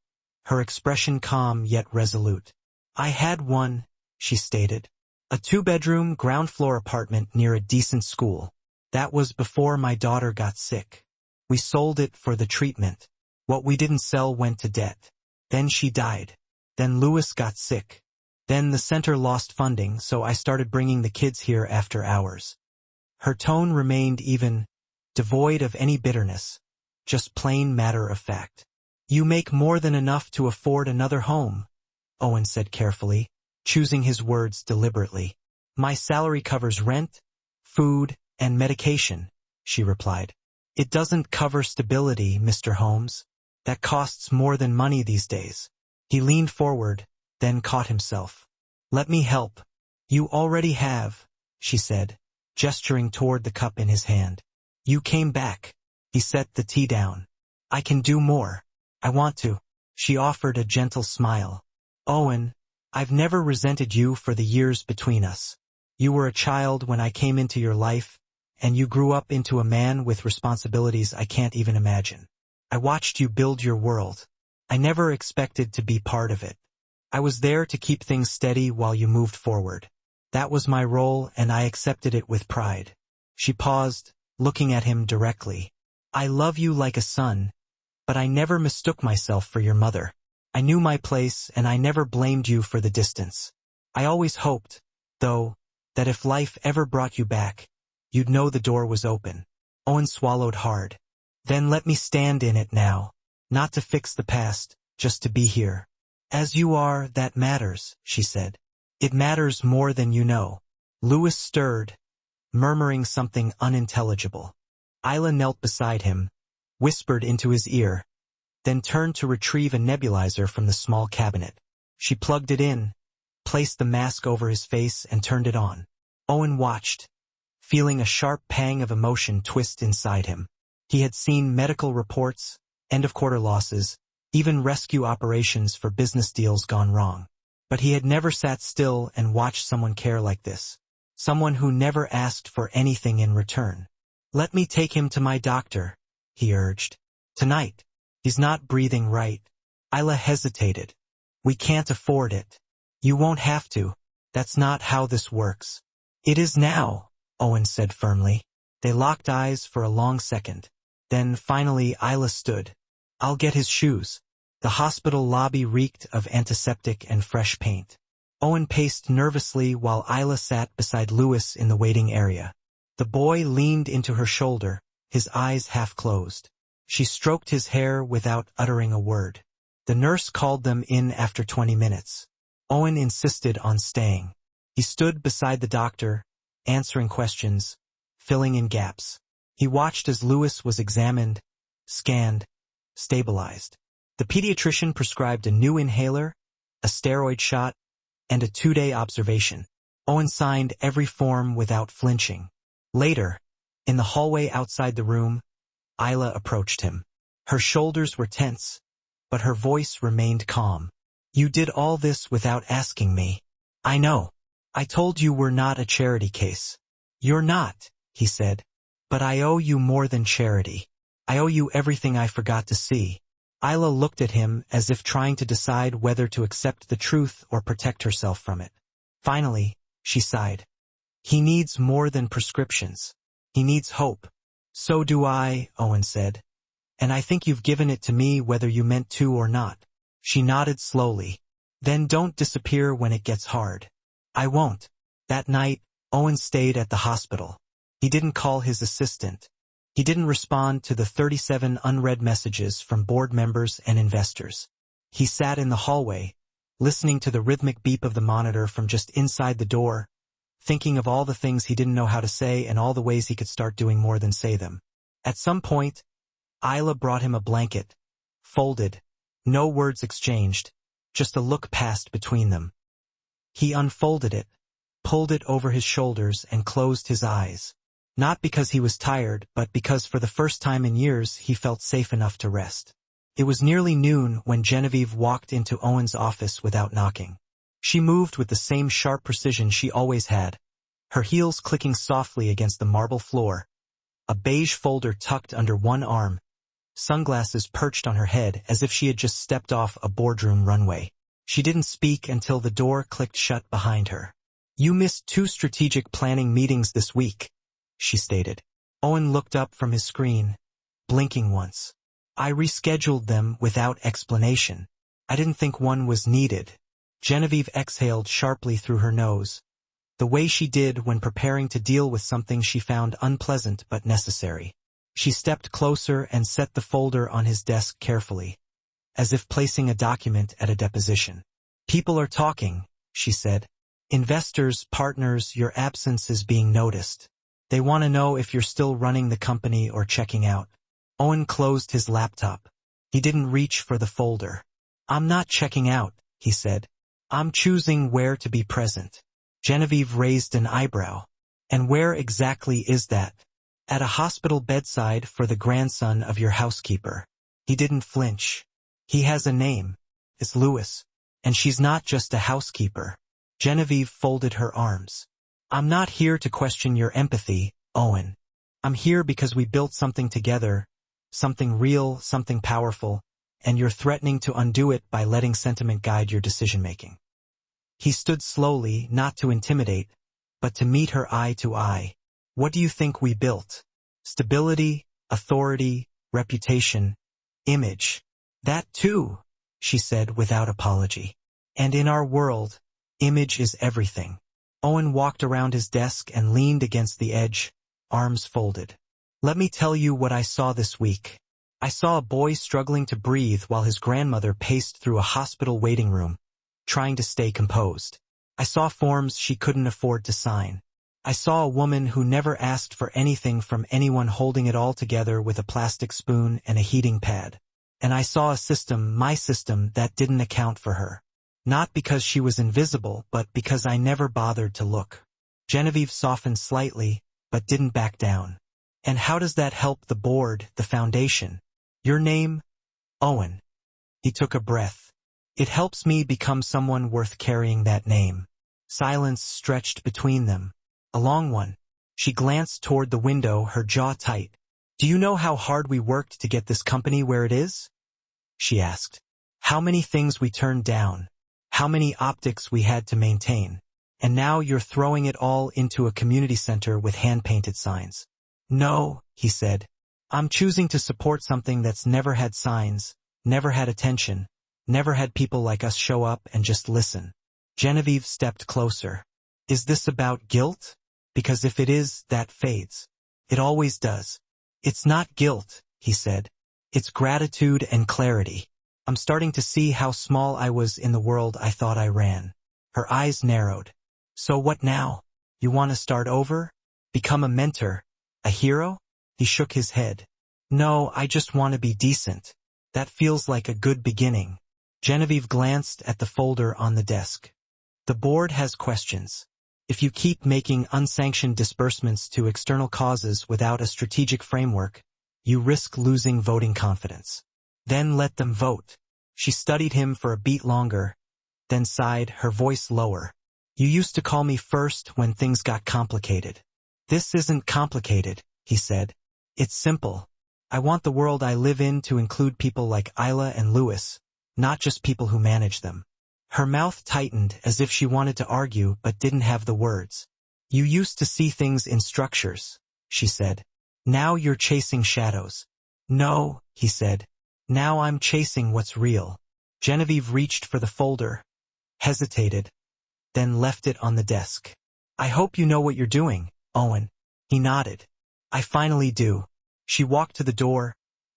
her expression calm yet resolute. I had one, she stated. A 2-bedroom, ground-floor apartment near a decent school. That was before my daughter got sick. We sold it for the treatment. What we didn't sell went to debt. Then she died. Then Lewis got sick. Then the center lost funding, so I started bringing the kids here after hours. Her tone remained even, devoid of any bitterness, just plain matter of fact. You make more than enough to afford another home, Owen said carefully, choosing his words deliberately. My salary covers rent, food, and medication, she replied. It doesn't cover stability, Mr. Holmes. That costs more than money these days. He leaned forward, then caught himself. Let me help. You already have, she said, gesturing toward the cup in his hand. You came back. He set the tea down. I can do more. I want to. She offered a gentle smile. Owen, I've never resented you for the years between us. You were a child when I came into your life, and you grew up into a man with responsibilities I can't even imagine. I watched you build your world. I never expected to be part of it. I was there to keep things steady while you moved forward. That was my role, and I accepted it with pride. She paused, looking at him directly. I love you like a son, but I never mistook myself for your mother. I knew my place, and I never blamed you for the distance. I always hoped, though, that if life ever brought you back, you'd know the door was open. Owen swallowed hard. Then let me stand in it now. Not to fix the past, just to be here. As you are, that matters, she said. It matters more than you know. Lewis stirred, murmuring something unintelligible. Isla knelt beside him, whispered into his ear, then turned to retrieve a nebulizer from the small cabinet. She plugged it in, placed the mask over his face and turned it on. Owen watched, feeling a sharp pang of emotion twist inside him. He had seen medical reports, end-of-quarter losses, even rescue operations for business deals gone wrong. But he had never sat still and watched someone care like this. Someone who never asked for anything in return. Let me take him to my doctor, he urged. Tonight. He's not breathing right. Isla hesitated. We can't afford it. You won't have to. That's not how this works. It is now, Owen said firmly. They locked eyes for a long second. Then finally Isla stood. I'll get his shoes. The hospital lobby reeked of antiseptic and fresh paint. Owen paced nervously while Isla sat beside Lewis in the waiting area. The boy leaned into her shoulder, his eyes half closed. She stroked his hair without uttering a word. The nurse called them in after 20 minutes. Owen insisted on staying. He stood beside the doctor, answering questions, filling in gaps. He watched as Lewis was examined, scanned, stabilized. The pediatrician prescribed a new inhaler, a steroid shot, and a 2-day observation. Owen signed every form without flinching. Later, in the hallway outside the room, Isla approached him. Her shoulders were tense, but her voice remained calm. You did all this without asking me. I know. I told you we're not a charity case. You're not, he said. But I owe you more than charity. I owe you everything I forgot to see. Isla looked at him as if trying to decide whether to accept the truth or protect herself from it. Finally, she sighed. He needs more than prescriptions. He needs hope. So do I, Owen said. And I think you've given it to me whether you meant to or not. She nodded slowly. Then don't disappear when it gets hard. I won't. That night, Owen stayed at the hospital. He didn't call his assistant. He didn't respond to the 37 unread messages from board members and investors. He sat in the hallway, listening to the rhythmic beep of the monitor from just inside the door, thinking of all the things he didn't know how to say and all the ways he could start doing more than say them. At some point, Isla brought him a blanket, folded, no words exchanged, just a look passed between them. He unfolded it, pulled it over his shoulders and closed his eyes. Not because he was tired, but because for the first time in years he felt safe enough to rest. It was nearly noon when Genevieve walked into Owen's office without knocking. She moved with the same sharp precision she always had, her heels clicking softly against the marble floor, a beige folder tucked under one arm, sunglasses perched on her head as if she had just stepped off a boardroom runway. She didn't speak until the door clicked shut behind her. You missed 2 strategic planning meetings this week, she stated. Owen looked up from his screen, blinking once. I rescheduled them without explanation. I didn't think one was needed. Genevieve exhaled sharply through her nose, the way she did when preparing to deal with something she found unpleasant but necessary. She stepped closer and set the folder on his desk carefully, as if placing a document at a deposition. People are talking, she said. Investors, partners, your absence is being noticed. They want to know if you're still running the company or checking out. Owen closed his laptop. He didn't reach for the folder. I'm not checking out, he said. I'm choosing where to be present. Genevieve raised an eyebrow. And where exactly is that? At a hospital bedside for the grandson of your housekeeper. He didn't flinch. He has a name. It's Louis. And she's not just a housekeeper. Genevieve folded her arms. I'm not here to question your empathy, Owen. I'm here because we built something together, something real, something powerful, and you're threatening to undo it by letting sentiment guide your decision-making. He stood slowly, not to intimidate, but to meet her eye to eye. What do you think we built? Stability, authority, reputation, image. That too, she said without apology. And in our world, image is everything. Owen walked around his desk and leaned against the edge, arms folded. Let me tell you what I saw this week. I saw a boy struggling to breathe while his grandmother paced through a hospital waiting room, trying to stay composed. I saw forms she couldn't afford to sign. I saw a woman who never asked for anything from anyone holding it all together with a plastic spoon and a heating pad. And I saw a system, my system, that didn't account for her. Not because she was invisible, but because I never bothered to look. Genevieve softened slightly, but didn't back down. And how does that help the board, the foundation? Your name? Owen. He took a breath. It helps me become someone worth carrying that name. Silence stretched between them. A long one. She glanced toward the window, her jaw tight. Do you know how hard we worked to get this company where it is? She asked. How many things we turned down. How many optics we had to maintain. And now you're throwing it all into a community center with hand-painted signs. No, he said. I'm choosing to support something that's never had signs, never had attention, never had people like us show up and just listen. Genevieve stepped closer. Is this about guilt? Because if it is, that fades. It always does. It's not guilt, he said. It's gratitude and clarity. I'm starting to see how small I was in the world I thought I ran. Her eyes narrowed. So what now? You want to start over? Become a mentor? A hero? He shook his head. No, I just want to be decent. That feels like a good beginning. Genevieve glanced at the folder on the desk. The board has questions. If you keep making unsanctioned disbursements to external causes without a strategic framework, you risk losing voting confidence. Then let them vote. She studied him for a beat longer, then sighed, her voice lower. You used to call me first when things got complicated. This isn't complicated, he said. It's simple. I want the world I live in to include people like Isla and Louis, not just people who manage them. Her mouth tightened as if she wanted to argue but didn't have the words. You used to see things in structures, she said. Now you're chasing shadows. No, he said. Now I'm chasing what's real. Genevieve reached for the folder, hesitated, then left it on the desk. I hope you know what you're doing, Owen. He nodded. I finally do. She walked to the door,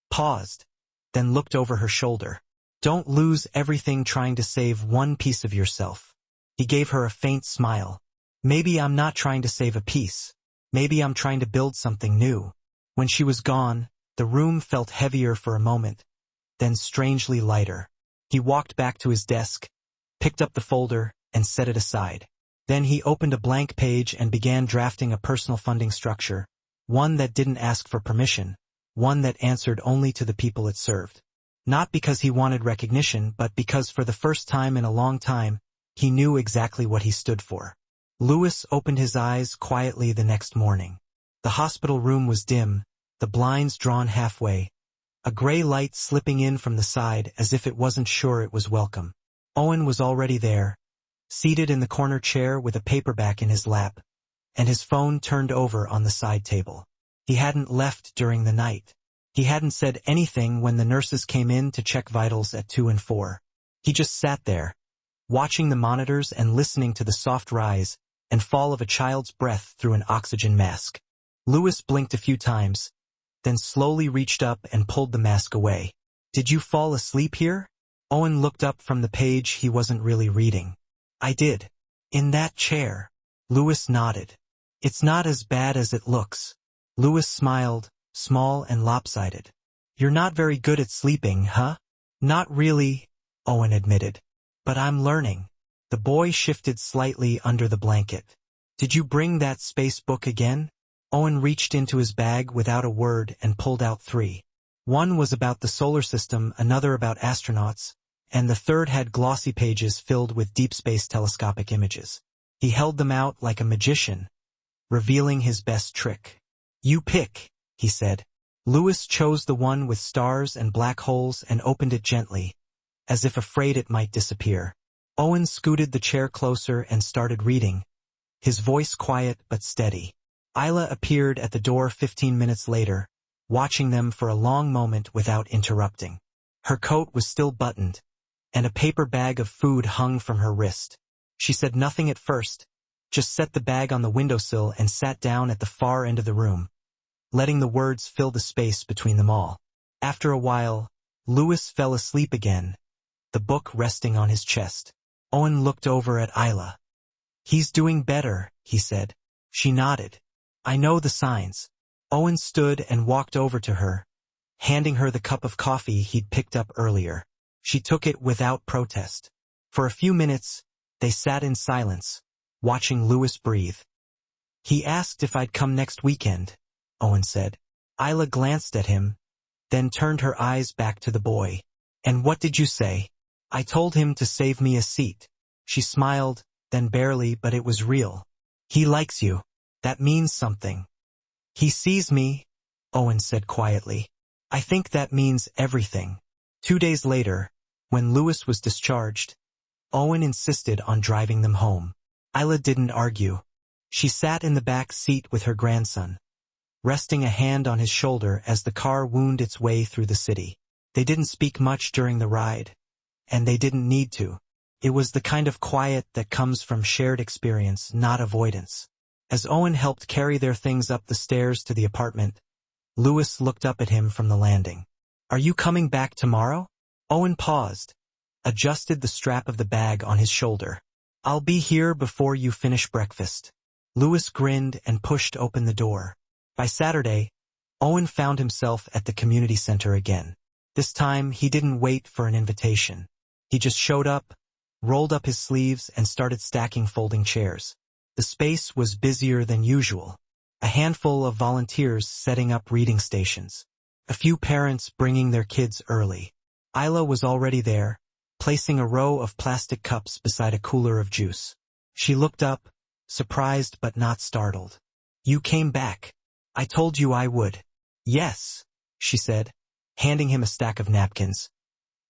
paused, then looked over her shoulder. Don't lose everything trying to save one piece of yourself. He gave her a faint smile. Maybe I'm not trying to save a piece. Maybe I'm trying to build something new. When she was gone, the room felt heavier for a moment, then strangely lighter. He walked back to his desk, picked up the folder, and set it aside. Then he opened a blank page and began drafting a personal funding structure, one that didn't ask for permission, one that answered only to the people it served. Not because he wanted recognition, but because for the first time in a long time, he knew exactly what he stood for. Louis opened his eyes quietly the next morning. The hospital room was dim, the blinds drawn halfway, a gray light slipping in from the side as if it wasn't sure it was welcome. Owen was already there, seated in the corner chair with a paperback in his lap, and his phone turned over on the side table. He hadn't left during the night. He hadn't said anything when the nurses came in to check vitals at 2 and 4. He just sat there, watching the monitors and listening to the soft rise and fall of a child's breath through an oxygen mask. Louis blinked a few times, then slowly reached up and pulled the mask away. Did you fall asleep here? Owen looked up from the page he wasn't really reading. I did. In that chair. Louis nodded. It's not as bad as it looks. Louis smiled, small and lopsided. You're not very good at sleeping, huh? Not really, Owen admitted. But I'm learning. The boy shifted slightly under the blanket. Did you bring that space book again? Owen reached into his bag without a word and pulled out 3. One was about the solar system, another about astronauts, and the third had glossy pages filled with deep space telescopic images. He held them out like a magician, revealing his best trick. You pick, he said. Louis chose the one with stars and black holes and opened it gently, as if afraid it might disappear. Owen scooted the chair closer and started reading, his voice quiet but steady. Isla appeared at the door 15 minutes later, watching them for a long moment without interrupting. Her coat was still buttoned, and a paper bag of food hung from her wrist. She said nothing at first, just set the bag on the windowsill and sat down at the far end of the room, letting the words fill the space between them all. After a while, Louis fell asleep again, the book resting on his chest. Owen looked over at Isla. He's doing better, he said. She nodded. I know the signs. Owen stood and walked over to her, handing her the cup of coffee he'd picked up earlier. She took it without protest. For a few minutes, they sat in silence, watching Louis breathe. He asked if I'd come next weekend, Owen said. Isla glanced at him, then turned her eyes back to the boy. And what did you say? I told him to save me a seat. She smiled, then barely, but it was real. He likes you. That means something. He sees me, Owen said quietly. I think that means everything. 2 days later, when Louis was discharged, Owen insisted on driving them home. Isla didn't argue. She sat in the back seat with her grandson, resting a hand on his shoulder as the car wound its way through the city. They didn't speak much during the ride, and they didn't need to. It was the kind of quiet that comes from shared experience, not avoidance. As Owen helped carry their things up the stairs to the apartment, Louis looked up at him from the landing. Are you coming back tomorrow? Owen paused, adjusted the strap of the bag on his shoulder. I'll be here before you finish breakfast. Louis grinned and pushed open the door. By Saturday, Owen found himself at the community center again. This time, he didn't wait for an invitation. He just showed up, rolled up his sleeves, and started stacking folding chairs. The space was busier than usual. A handful of volunteers setting up reading stations. A few parents bringing their kids early. Isla was already there, placing a row of plastic cups beside a cooler of juice. She looked up, surprised but not startled. You came back. I told you I would. Yes, she said, handing him a stack of napkins.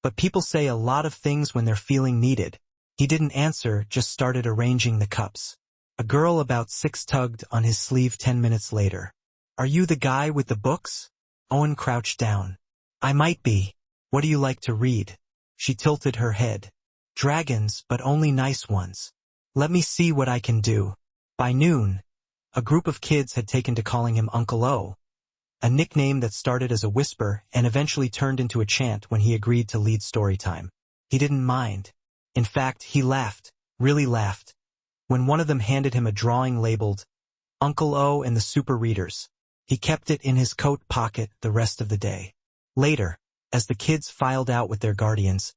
But people say a lot of things when they're feeling needed. He didn't answer, just started arranging the cups. A girl about 6 tugged on his sleeve 10 minutes later. Are you the guy with the books? Owen crouched down. I might be. What do you like to read? She tilted her head. Dragons, but only nice ones. Let me see what I can do. By noon, a group of kids had taken to calling him Uncle O, a nickname that started as a whisper and eventually turned into a chant when he agreed to lead story time. He didn't mind. In fact, he laughed, really laughed, when one of them handed him a drawing labeled Uncle O and the Super Readers. He kept it in his coat pocket the rest of the day. Later, as the kids filed out with their guardians,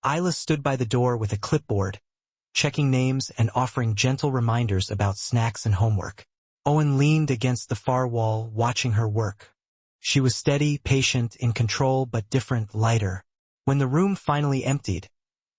Isla stood by the door with a clipboard, checking names and offering gentle reminders about snacks and homework. Owen leaned against the far wall, watching her work. She was steady, patient, in control, but different, lighter. When the room finally emptied,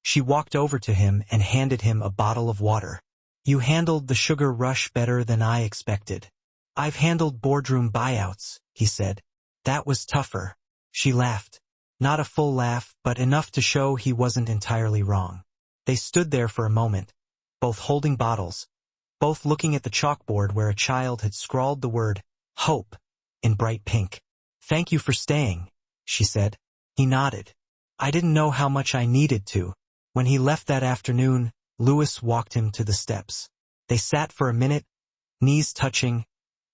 she walked over to him and handed him a bottle of water. You handled the sugar rush better than I expected. I've handled boardroom buyouts, he said. That was tougher. She laughed. Not a full laugh, but enough to show he wasn't entirely wrong. They stood there for a moment, both holding bottles, both looking at the chalkboard where a child had scrawled the word, hope, in bright pink. Thank you for staying, she said. He nodded. I didn't know how much I needed to. When he left that afternoon, Louis walked him to the steps. They sat for a minute, knees touching,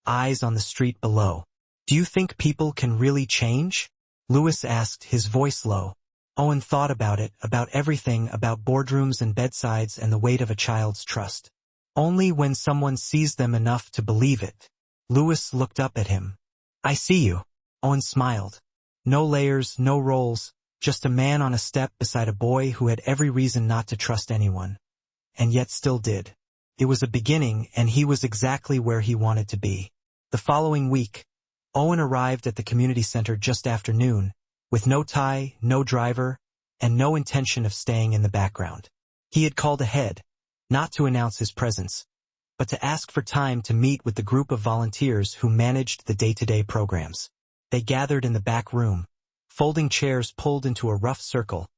eyes on the street below. Do you think people can really change? Louis asked, his voice low. Owen thought about it, about everything, about boardrooms and bedsides and the weight of a child's trust. Only when someone sees them enough to believe it. Louis looked up at him. I see you. Owen smiled. No layers, no roles, just a man on a step beside a boy who had every reason not to trust anyone. And yet still did. It was a beginning, and he was exactly where he wanted to be. The following week, Owen arrived at the community center just after noon, with no tie, no driver, and no intention of staying in the background. He had called ahead, not to announce his presence, but to ask for time to meet with the group of volunteers who managed the day-to-day programs. They gathered in the back room, folding chairs pulled into a rough circle,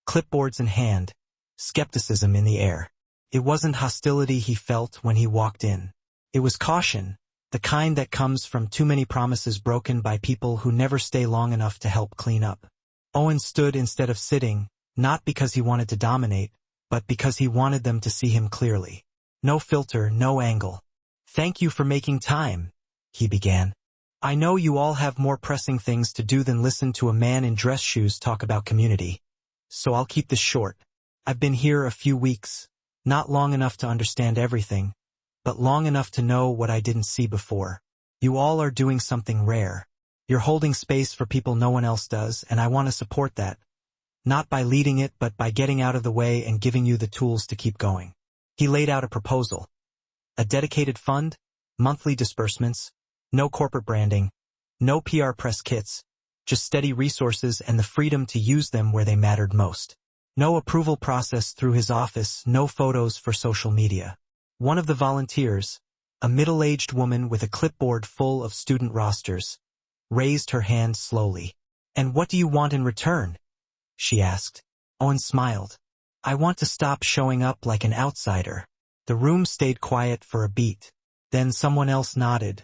clipboards in hand, skepticism in the air. It wasn't hostility he felt when he walked in. It was caution, the kind that comes from too many promises broken by people who never stay long enough to help clean up. Owen stood instead of sitting, not because he wanted to dominate, but because he wanted them to see him clearly. No filter, no angle. Thank you for making time, he began. I know you all have more pressing things to do than listen to a man in dress shoes talk about community. So I'll keep this short. I've been here a few weeks, not long enough to understand everything, but long enough to know what I didn't see before. You all are doing something rare. You're holding space for people no one else does, and I want to support that. Not by leading it, but by getting out of the way and giving you the tools to keep going. He laid out a proposal. A dedicated fund, monthly disbursements, no corporate branding, no PR press kits, just steady resources and the freedom to use them where they mattered most. No approval process through his office, no photos for social media. One of the volunteers, a middle-aged woman with a clipboard full of student rosters, raised her hand slowly. And what do you want in return? She asked. Owen smiled. I want to stop showing up like an outsider. The room stayed quiet for a beat. Then someone else nodded.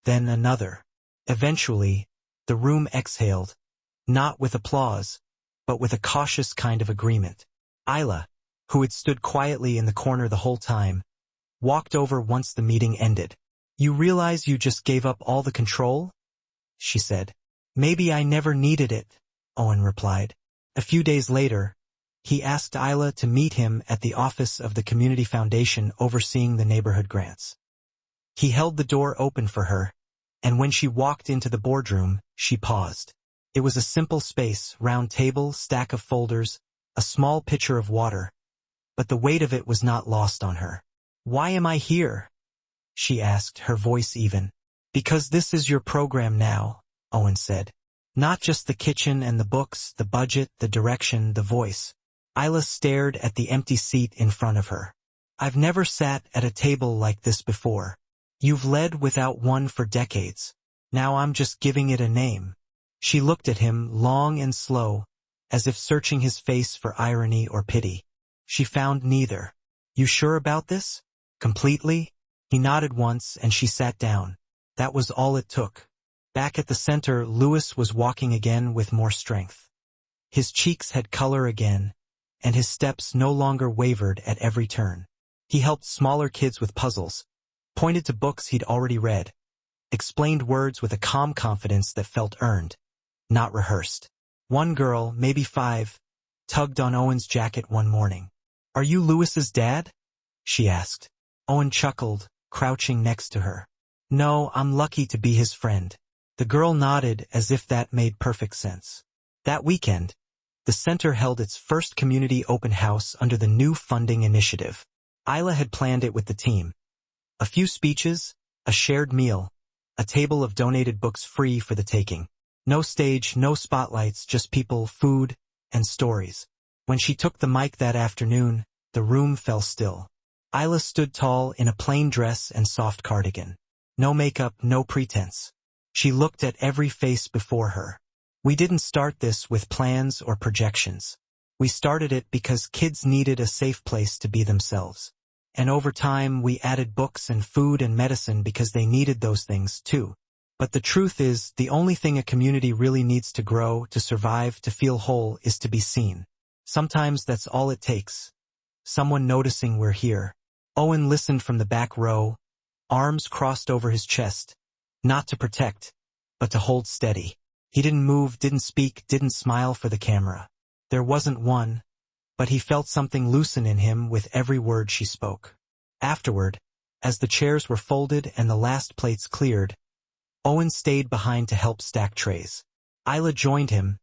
Then another. Eventually, the room exhaled, not with applause, but with a cautious kind of agreement. Isla, who had stood quietly in the corner the whole time, walked over once the meeting ended. You realize you just gave up all the control? She said. Maybe I never needed it, Owen replied. A few days later, he asked Isla to meet him at the office of the community foundation overseeing the neighborhood grants. He held the door open for her, and when she walked into the boardroom, she paused. It was a simple space, round table, stack of folders, a small pitcher of water, but the weight of it was not lost on her. Why am I here? She asked, her voice even. Because this is your program now, Owen said. Not just the kitchen and the books, the budget, the direction, the voice. Isla stared at the empty seat in front of her. I've never sat at a table like this before. You've led without one for decades. Now I'm just giving it a name. She looked at him, long and slow, as if searching his face for irony or pity. She found neither. You sure about this? Completely? He nodded once and she sat down. That was all it took. Back at the center, Louis was walking again with more strength. His cheeks had color again, and his steps no longer wavered at every turn. He helped smaller kids with puzzles, pointed to books he'd already read, explained words with a calm confidence that felt earned, not rehearsed. One girl, maybe 5, tugged on Owen's jacket one morning. "Are you Louis's dad?" she asked. Owen chuckled, crouching next to her. "No, I'm lucky to be his friend." The girl nodded as if that made perfect sense. That weekend, the center held its first community open house under the new funding initiative. Isla had planned it with the team. A few speeches, a shared meal, a table of donated books free for the taking. No stage, no spotlights, just people, food, and stories. When she took the mic that afternoon, the room fell still. Isla stood tall in a plain dress and soft cardigan. No makeup, no pretense. She looked at every face before her. "We didn't start this with plans or projections. We started it because kids needed a safe place to be themselves. And over time, we added books and food and medicine because they needed those things too. But the truth is, the only thing a community really needs to grow, to survive, to feel whole, is to be seen. Sometimes that's all it takes. Someone noticing we're here." Owen listened from the back row, arms crossed over his chest, not to protect, but to hold steady. He didn't move, didn't speak, didn't smile for the camera. There wasn't one, but he felt something loosen in him with every word she spoke. Afterward, as the chairs were folded and the last plates cleared, Owen stayed behind to help stack trays. Isla joined him,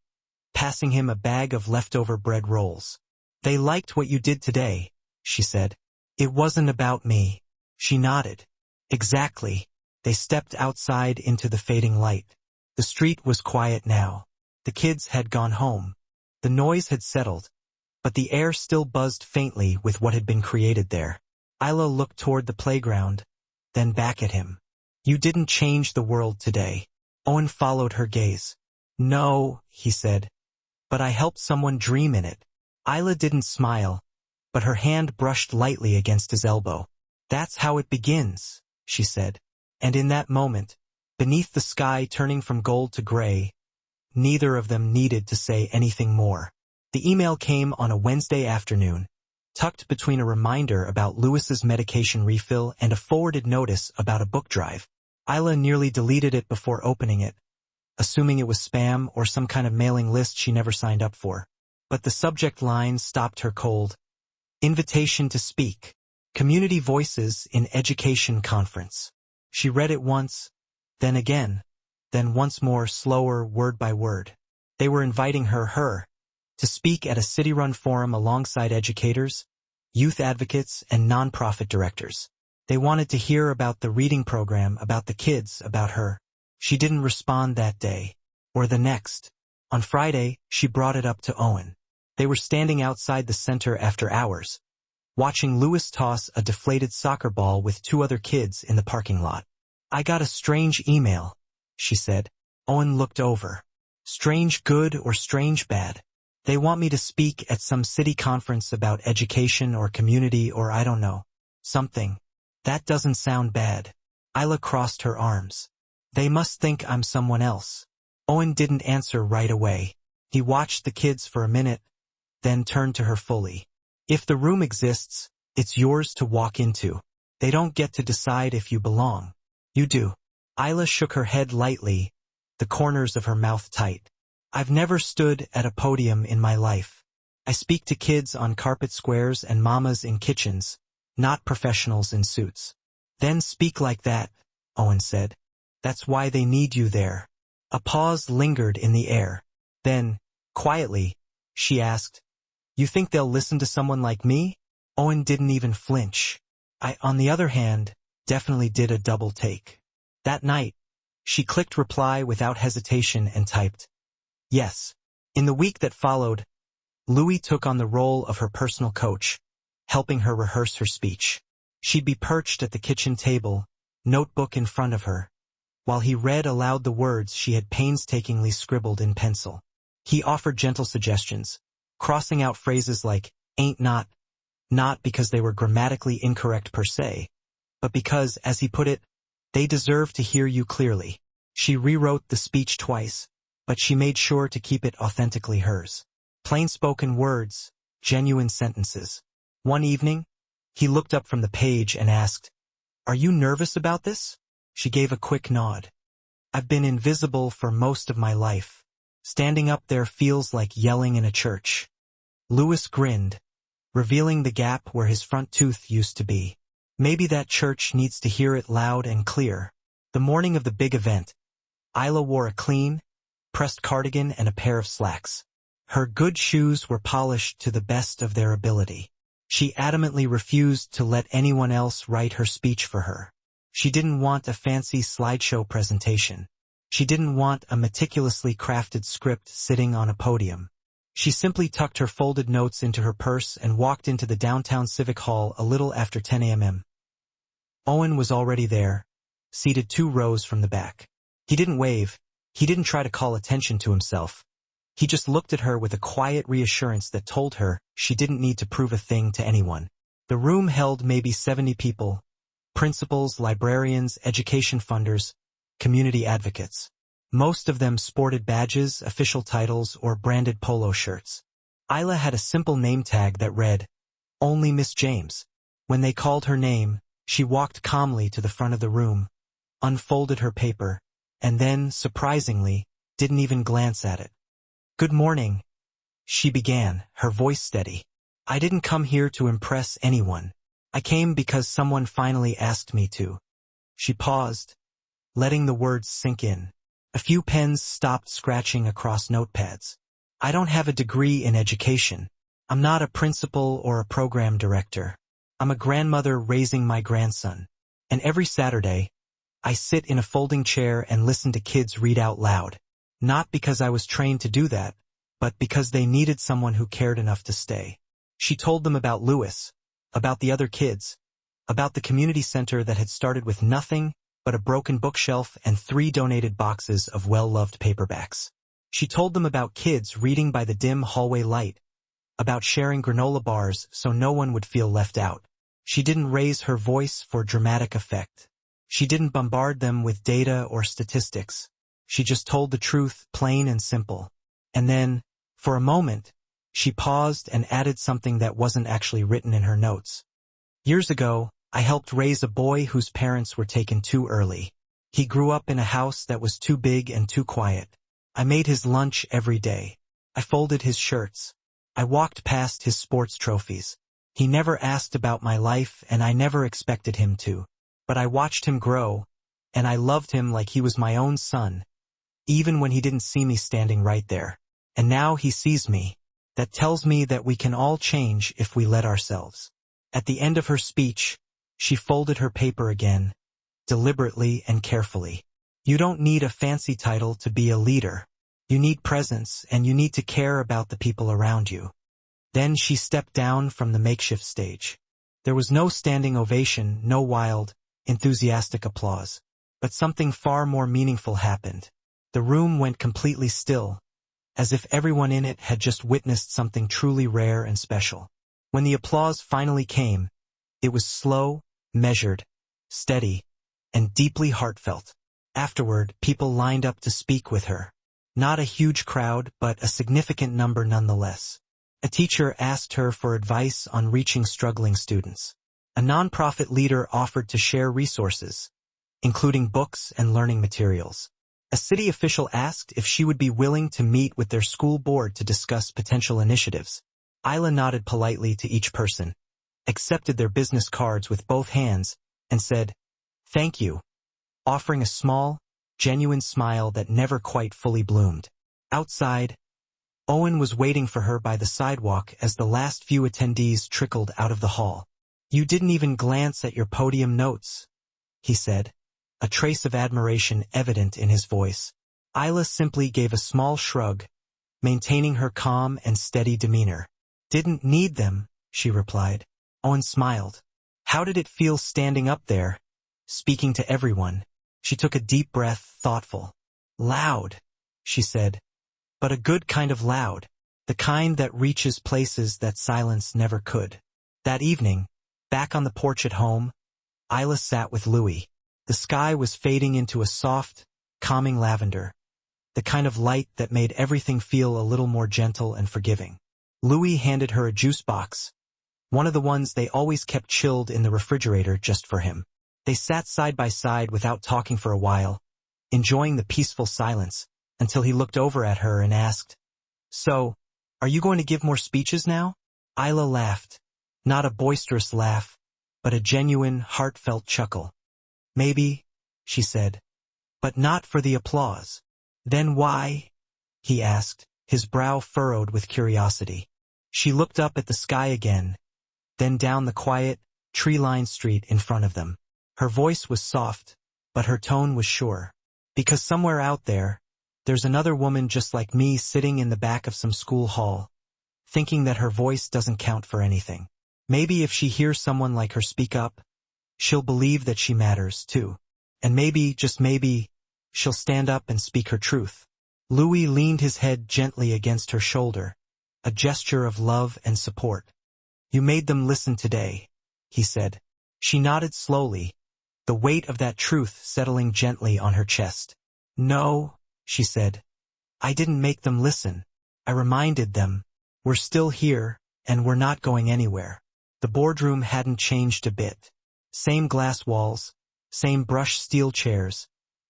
passing him a bag of leftover bread rolls. "They liked what you did today," she said. "It wasn't about me." She nodded. "Exactly." They stepped outside into the fading light. The street was quiet now. The kids had gone home. The noise had settled, but the air still buzzed faintly with what had been created there. Isla looked toward the playground, then back at him. "You didn't change the world today." Owen followed her gaze. "No," he said, "but I helped someone dream in it." Isla didn't smile, but her hand brushed lightly against his elbow. "That's how it begins," she said. And in that moment, beneath the sky turning from gold to gray, neither of them needed to say anything more. The email came on a Wednesday afternoon, tucked between a reminder about Louis's medication refill and a forwarded notice about a book drive. Isla nearly deleted it before opening it, assuming it was spam or some kind of mailing list she never signed up for. But the subject line stopped her cold. "Invitation to speak. Community Voices in Education Conference." She read it once, then again, then once more, slower, word by word. They were inviting her, to speak at a city-run forum alongside educators, youth advocates, and nonprofit directors. They wanted to hear about the reading program, about the kids, about her. She didn't respond that day, or the next. On Friday, she brought it up to Owen. They were standing outside the center after hours, watching Louis toss a deflated soccer ball with 2 other kids in the parking lot. "I got a strange email," she said. Owen looked over. "Strange good or strange bad? They want me to speak at some city conference about education or community or I don't know. Something. That doesn't sound bad." Isla crossed her arms. "They must think I'm someone else." Owen didn't answer right away. He watched the kids for a minute, then turned to her fully. "If the room exists, it's yours to walk into. They don't get to decide if you belong. You do." Isla shook her head lightly, the corners of her mouth tight. "I've never stood at a podium in my life. I speak to kids on carpet squares and mamas in kitchens, not professionals in suits." "Then speak like that," Owen said. "That's why they need you there." A pause lingered in the air. Then, quietly, she asked, "You think they'll listen to someone like me?" Owen didn't even flinch. "I, on the other hand, definitely did a double take." That night, she clicked reply without hesitation and typed, "Yes." In the week that followed, Louis took on the role of her personal coach, helping her rehearse her speech. She'd be perched at the kitchen table, notebook in front of her, while he read aloud the words she had painstakingly scribbled in pencil. He offered gentle suggestions, crossing out phrases like ain't, not because they were grammatically incorrect per se, but because, as he put it, They deserve to hear you clearly. She rewrote the speech twice, but she made sure to keep it authentically hers. Plain-spoken words, genuine sentences. One evening, he looked up from the page and asked, "Are you nervous about this?" She gave a quick nod. "I've been invisible for most of my life. Standing up there feels like yelling in a church." Lewis grinned, revealing the gap where his front tooth used to be. Maybe that church needs to hear it loud and clear. The morning of the big event, Isla wore a clean, pressed cardigan and a pair of slacks. Her good shoes were polished to the best of their ability. She adamantly refused to let anyone else write her speech for her. She didn't want a fancy slideshow presentation. She didn't want a meticulously crafted script sitting on a podium. She simply tucked her folded notes into her purse and walked into the downtown Civic Hall a little after 10 a.m. Owen was already there, seated 2 rows from the back. He didn't wave. He didn't try to call attention to himself. He just looked at her with a quiet reassurance that told her she didn't need to prove a thing to anyone. The room held maybe 70 people: principals, librarians, education funders, community advocates. Most of them sported badges, official titles, or branded polo shirts. Isla had a simple name tag that read, "Only Miss James." When they called her name, she walked calmly to the front of the room, unfolded her paper, and then, surprisingly, didn't even glance at it. "Good morning," she began, her voice steady. "I didn't come here to impress anyone. I came because someone finally asked me to." She paused, letting the words sink in. A few pens stopped scratching across notepads. "I don't have a degree in education. I'm not a principal or a program director. I'm a grandmother raising my grandson. And every Saturday, I sit in a folding chair and listen to kids read out loud. Not because I was trained to do that, but because they needed someone who cared enough to stay." She told them about Lewis, about the other kids, about the community center that had started with nothing but a broken bookshelf and 3 donated boxes of well-loved paperbacks. She told them about kids reading by the dim hallway light, about sharing granola bars so no one would feel left out. She didn't raise her voice for dramatic effect. She didn't bombard them with data or statistics. She just told the truth, plain and simple. And then, for a moment, she paused and added something that wasn't actually written in her notes. "Years ago, I helped raise a boy whose parents were taken too early. He grew up in a house that was too big and too quiet. I made his lunch every day. I folded his shirts. I walked past his sports trophies. He never asked about my life, and I never expected him to. But I watched him grow, and I loved him like he was my own son, even when he didn't see me standing right there. And now he sees me. That tells me that we can all change if we let ourselves." At the end of her speech, she folded her paper again, deliberately and carefully. You don't need a fancy title to be a leader. You need presence, and you need to care about the people around you. Then she stepped down from the makeshift stage. There was no standing ovation, no wild, enthusiastic applause. But something far more meaningful happened. The room went completely still, as if everyone in it had just witnessed something truly rare and special. When the applause finally came, it was slow, measured, steady, and deeply heartfelt. Afterward, people lined up to speak with her. Not a huge crowd, but a significant number nonetheless. A teacher asked her for advice on reaching struggling students. A nonprofit leader offered to share resources, including books and learning materials. A city official asked if she would be willing to meet with their school board to discuss potential initiatives. Isla nodded politely to each person, accepted their business cards with both hands, and said, "Thank you," offering a small, genuine smile that never quite fully bloomed. Outside, Owen was waiting for her by the sidewalk as the last few attendees trickled out of the hall. "You didn't even glance at your podium notes," he said, a trace of admiration evident in his voice. Isla simply gave a small shrug, maintaining her calm and steady demeanor. "Didn't need them," she replied. Owen smiled. How did it feel standing up there, speaking to everyone? She took a deep breath, thoughtful. "Loud," she said, "but a good kind of loud, the kind that reaches places that silence never could." That evening, back on the porch at home, Isla sat with Louis. The sky was fading into a soft, calming lavender, the kind of light that made everything feel a little more gentle and forgiving. Louis handed her a juice box, one of the ones they always kept chilled in the refrigerator just for him. They sat side by side without talking for a while, enjoying the peaceful silence, until he looked over at her and asked, "So, are you going to give more speeches now?" Isla laughed, not a boisterous laugh, but a genuine, heartfelt chuckle. "Maybe," she said, "but not for the applause." "Then why?" he asked, his brow furrowed with curiosity. She looked up at the sky again, then down the quiet, tree-lined street in front of them. Her voice was soft, but her tone was sure. "Because somewhere out there, there's another woman just like me sitting in the back of some school hall, thinking that her voice doesn't count for anything. Maybe if she hears someone like her speak up, she'll believe that she matters, too. And maybe, just maybe, she'll stand up and speak her truth." Louis leaned his head gently against her shoulder, a gesture of love and support. "You made them listen today," he said. She nodded slowly, the weight of that truth settling gently on her chest. "No," she said. "I didn't make them listen. I reminded them, we're still here, and we're not going anywhere." The boardroom hadn't changed a bit. Same glass walls, same brushed steel chairs,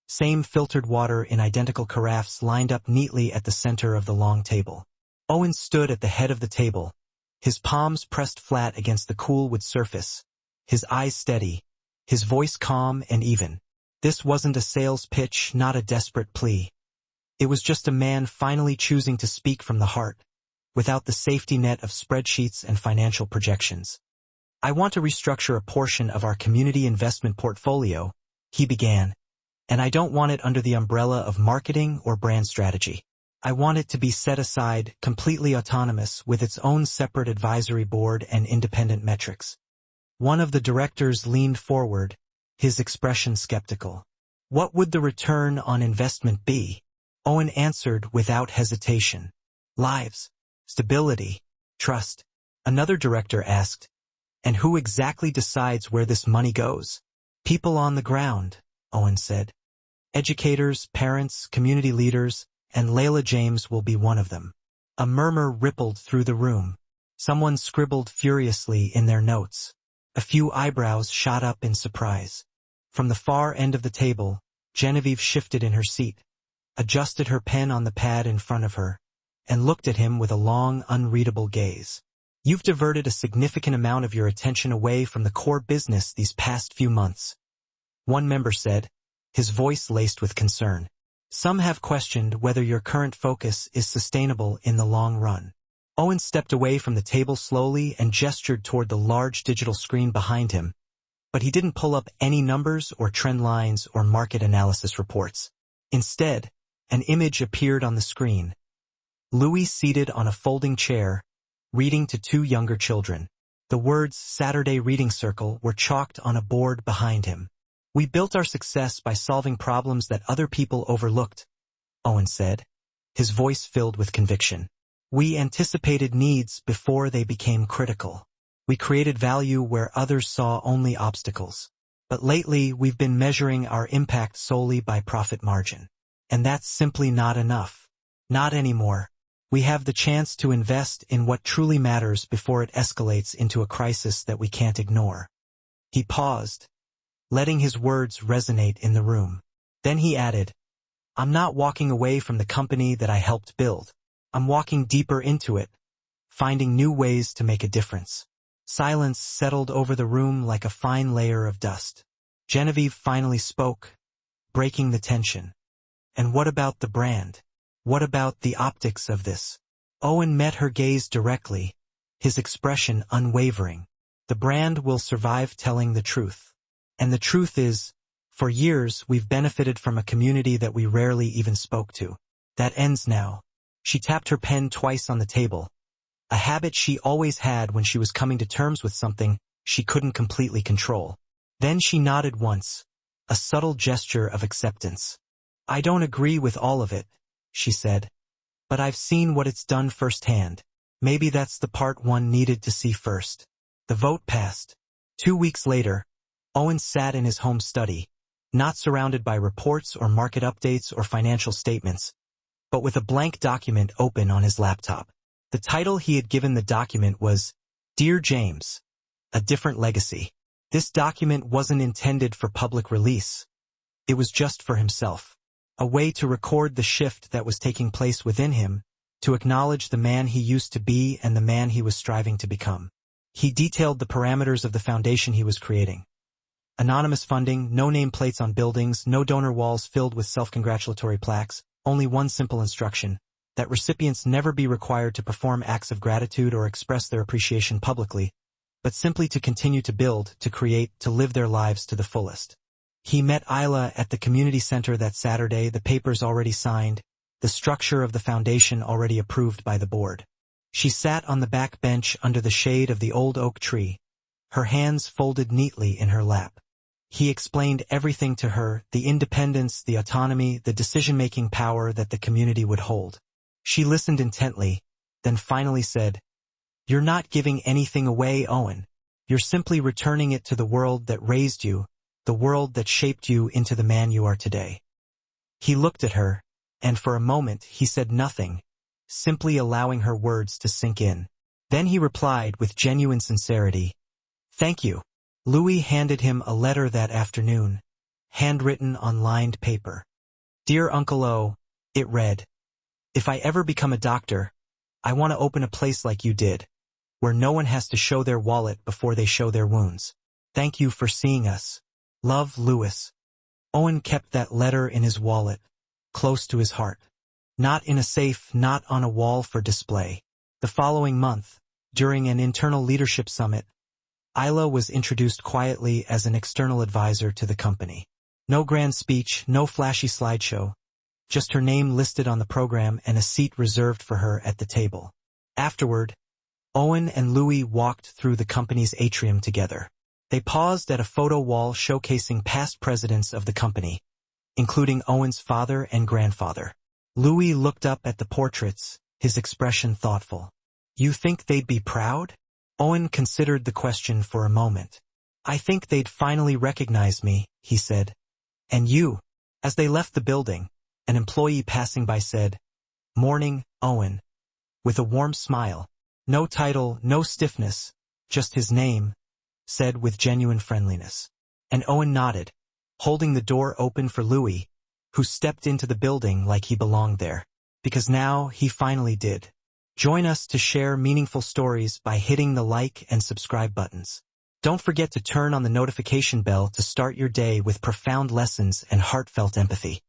same filtered water in identical carafes lined up neatly at the center of the long table. Owen stood at the head of the table, his palms pressed flat against the cool wood surface, his eyes steady, his voice calm and even. This wasn't a sales pitch, not a desperate plea. It was just a man finally choosing to speak from the heart, without the safety net of spreadsheets and financial projections. "I want to restructure a portion of our community investment portfolio," he began, "and I don't want it under the umbrella of marketing or brand strategy. I want it to be set aside, completely autonomous, with its own separate advisory board and independent metrics." One of the directors leaned forward, his expression skeptical. "What would the return on investment be?" Owen answered without hesitation. "Lives, stability, trust." Another director asked, "And who exactly decides where this money goes?" "People on the ground," Owen said. "Educators, parents, community leaders, and Layla James will be one of them." A murmur rippled through the room. Someone scribbled furiously in their notes. A few eyebrows shot up in surprise. From the far end of the table, Genevieve shifted in her seat, adjusted her pen on the pad in front of her, and looked at him with a long, unreadable gaze. "You've diverted a significant amount of your attention away from the core business these past few months," one member said, his voice laced with concern. "Some have questioned whether your current focus is sustainable in the long run." Owen stepped away from the table slowly and gestured toward the large digital screen behind him, but he didn't pull up any numbers or trend lines or market analysis reports. Instead, an image appeared on the screen. Louis seated on a folding chair, reading to two younger children. The words "Saturday Reading Circle" were chalked on a board behind him. "We built our success by solving problems that other people overlooked," Owen said, his voice filled with conviction. "We anticipated needs before they became critical. We created value where others saw only obstacles. But lately, we've been measuring our impact solely by profit margin. And that's simply not enough. Not anymore. We have the chance to invest in what truly matters before it escalates into a crisis that we can't ignore." He paused, letting his words resonate in the room. Then he added, "I'm not walking away from the company that I helped build. I'm walking deeper into it, finding new ways to make a difference." Silence settled over the room like a fine layer of dust. Genevieve finally spoke, breaking the tension. "And what about the brand? What about the optics of this?" Owen met her gaze directly, his expression unwavering. "The brand will survive telling the truth. And the truth is, for years we've benefited from a community that we rarely even spoke to. That ends now." She tapped her pen twice on the table, a habit she always had when she was coming to terms with something she couldn't completely control. Then she nodded once, a subtle gesture of acceptance. "I don't agree with all of it," she said, "but I've seen what it's done firsthand. Maybe that's the part one needed to see first." The vote passed. 2 weeks later, Owen sat in his home study, not surrounded by reports or market updates or financial statements, but with a blank document open on his laptop. The title he had given the document was, Dear James, A Different Legacy. This document wasn't intended for public release. It was just for himself. A way to record the shift that was taking place within him, to acknowledge the man he used to be and the man he was striving to become. He detailed the parameters of the foundation he was creating. Anonymous funding, no nameplates on buildings, no donor walls filled with self-congratulatory plaques, only one simple instruction, that recipients never be required to perform acts of gratitude or express their appreciation publicly, but simply to continue to build, to create, to live their lives to the fullest. He met Isla at the community center that Saturday, the papers already signed, the structure of the foundation already approved by the board. She sat on the back bench under the shade of the old oak tree, her hands folded neatly in her lap. He explained everything to her, the independence, the autonomy, the decision-making power that the community would hold. She listened intently, then finally said, You're not giving anything away, Owen. You're simply returning it to the world that raised you, the world that shaped you into the man you are today. He looked at her, and for a moment he said nothing, simply allowing her words to sink in. Then he replied with genuine sincerity, Thank you. Louis handed him a letter that afternoon, handwritten on lined paper. Dear Uncle O, it read, If I ever become a doctor, I want to open a place like you did, where no one has to show their wallet before they show their wounds. Thank you for seeing us. Love, Louis. Owen kept that letter in his wallet, close to his heart. Not in a safe, not on a wall for display. The following month, during an internal leadership summit, Isla was introduced quietly as an external advisor to the company. No grand speech, no flashy slideshow, just her name listed on the program and a seat reserved for her at the table. Afterward, Owen and Louis walked through the company's atrium together. They paused at a photo wall showcasing past presidents of the company, including Owen's father and grandfather. Louis looked up at the portraits, his expression thoughtful. You think they'd be proud? Owen considered the question for a moment. I think they'd finally recognize me, he said. And you? As they left the building, an employee passing by said, Morning, Owen. With a warm smile. No title, no stiffness, just his name, said with genuine friendliness. And Owen nodded, holding the door open for Louis, who stepped into the building like he belonged there. Because now he finally did. Join us to share meaningful stories by hitting the like and subscribe buttons. Don't forget to turn on the notification bell to start your day with profound lessons and heartfelt empathy.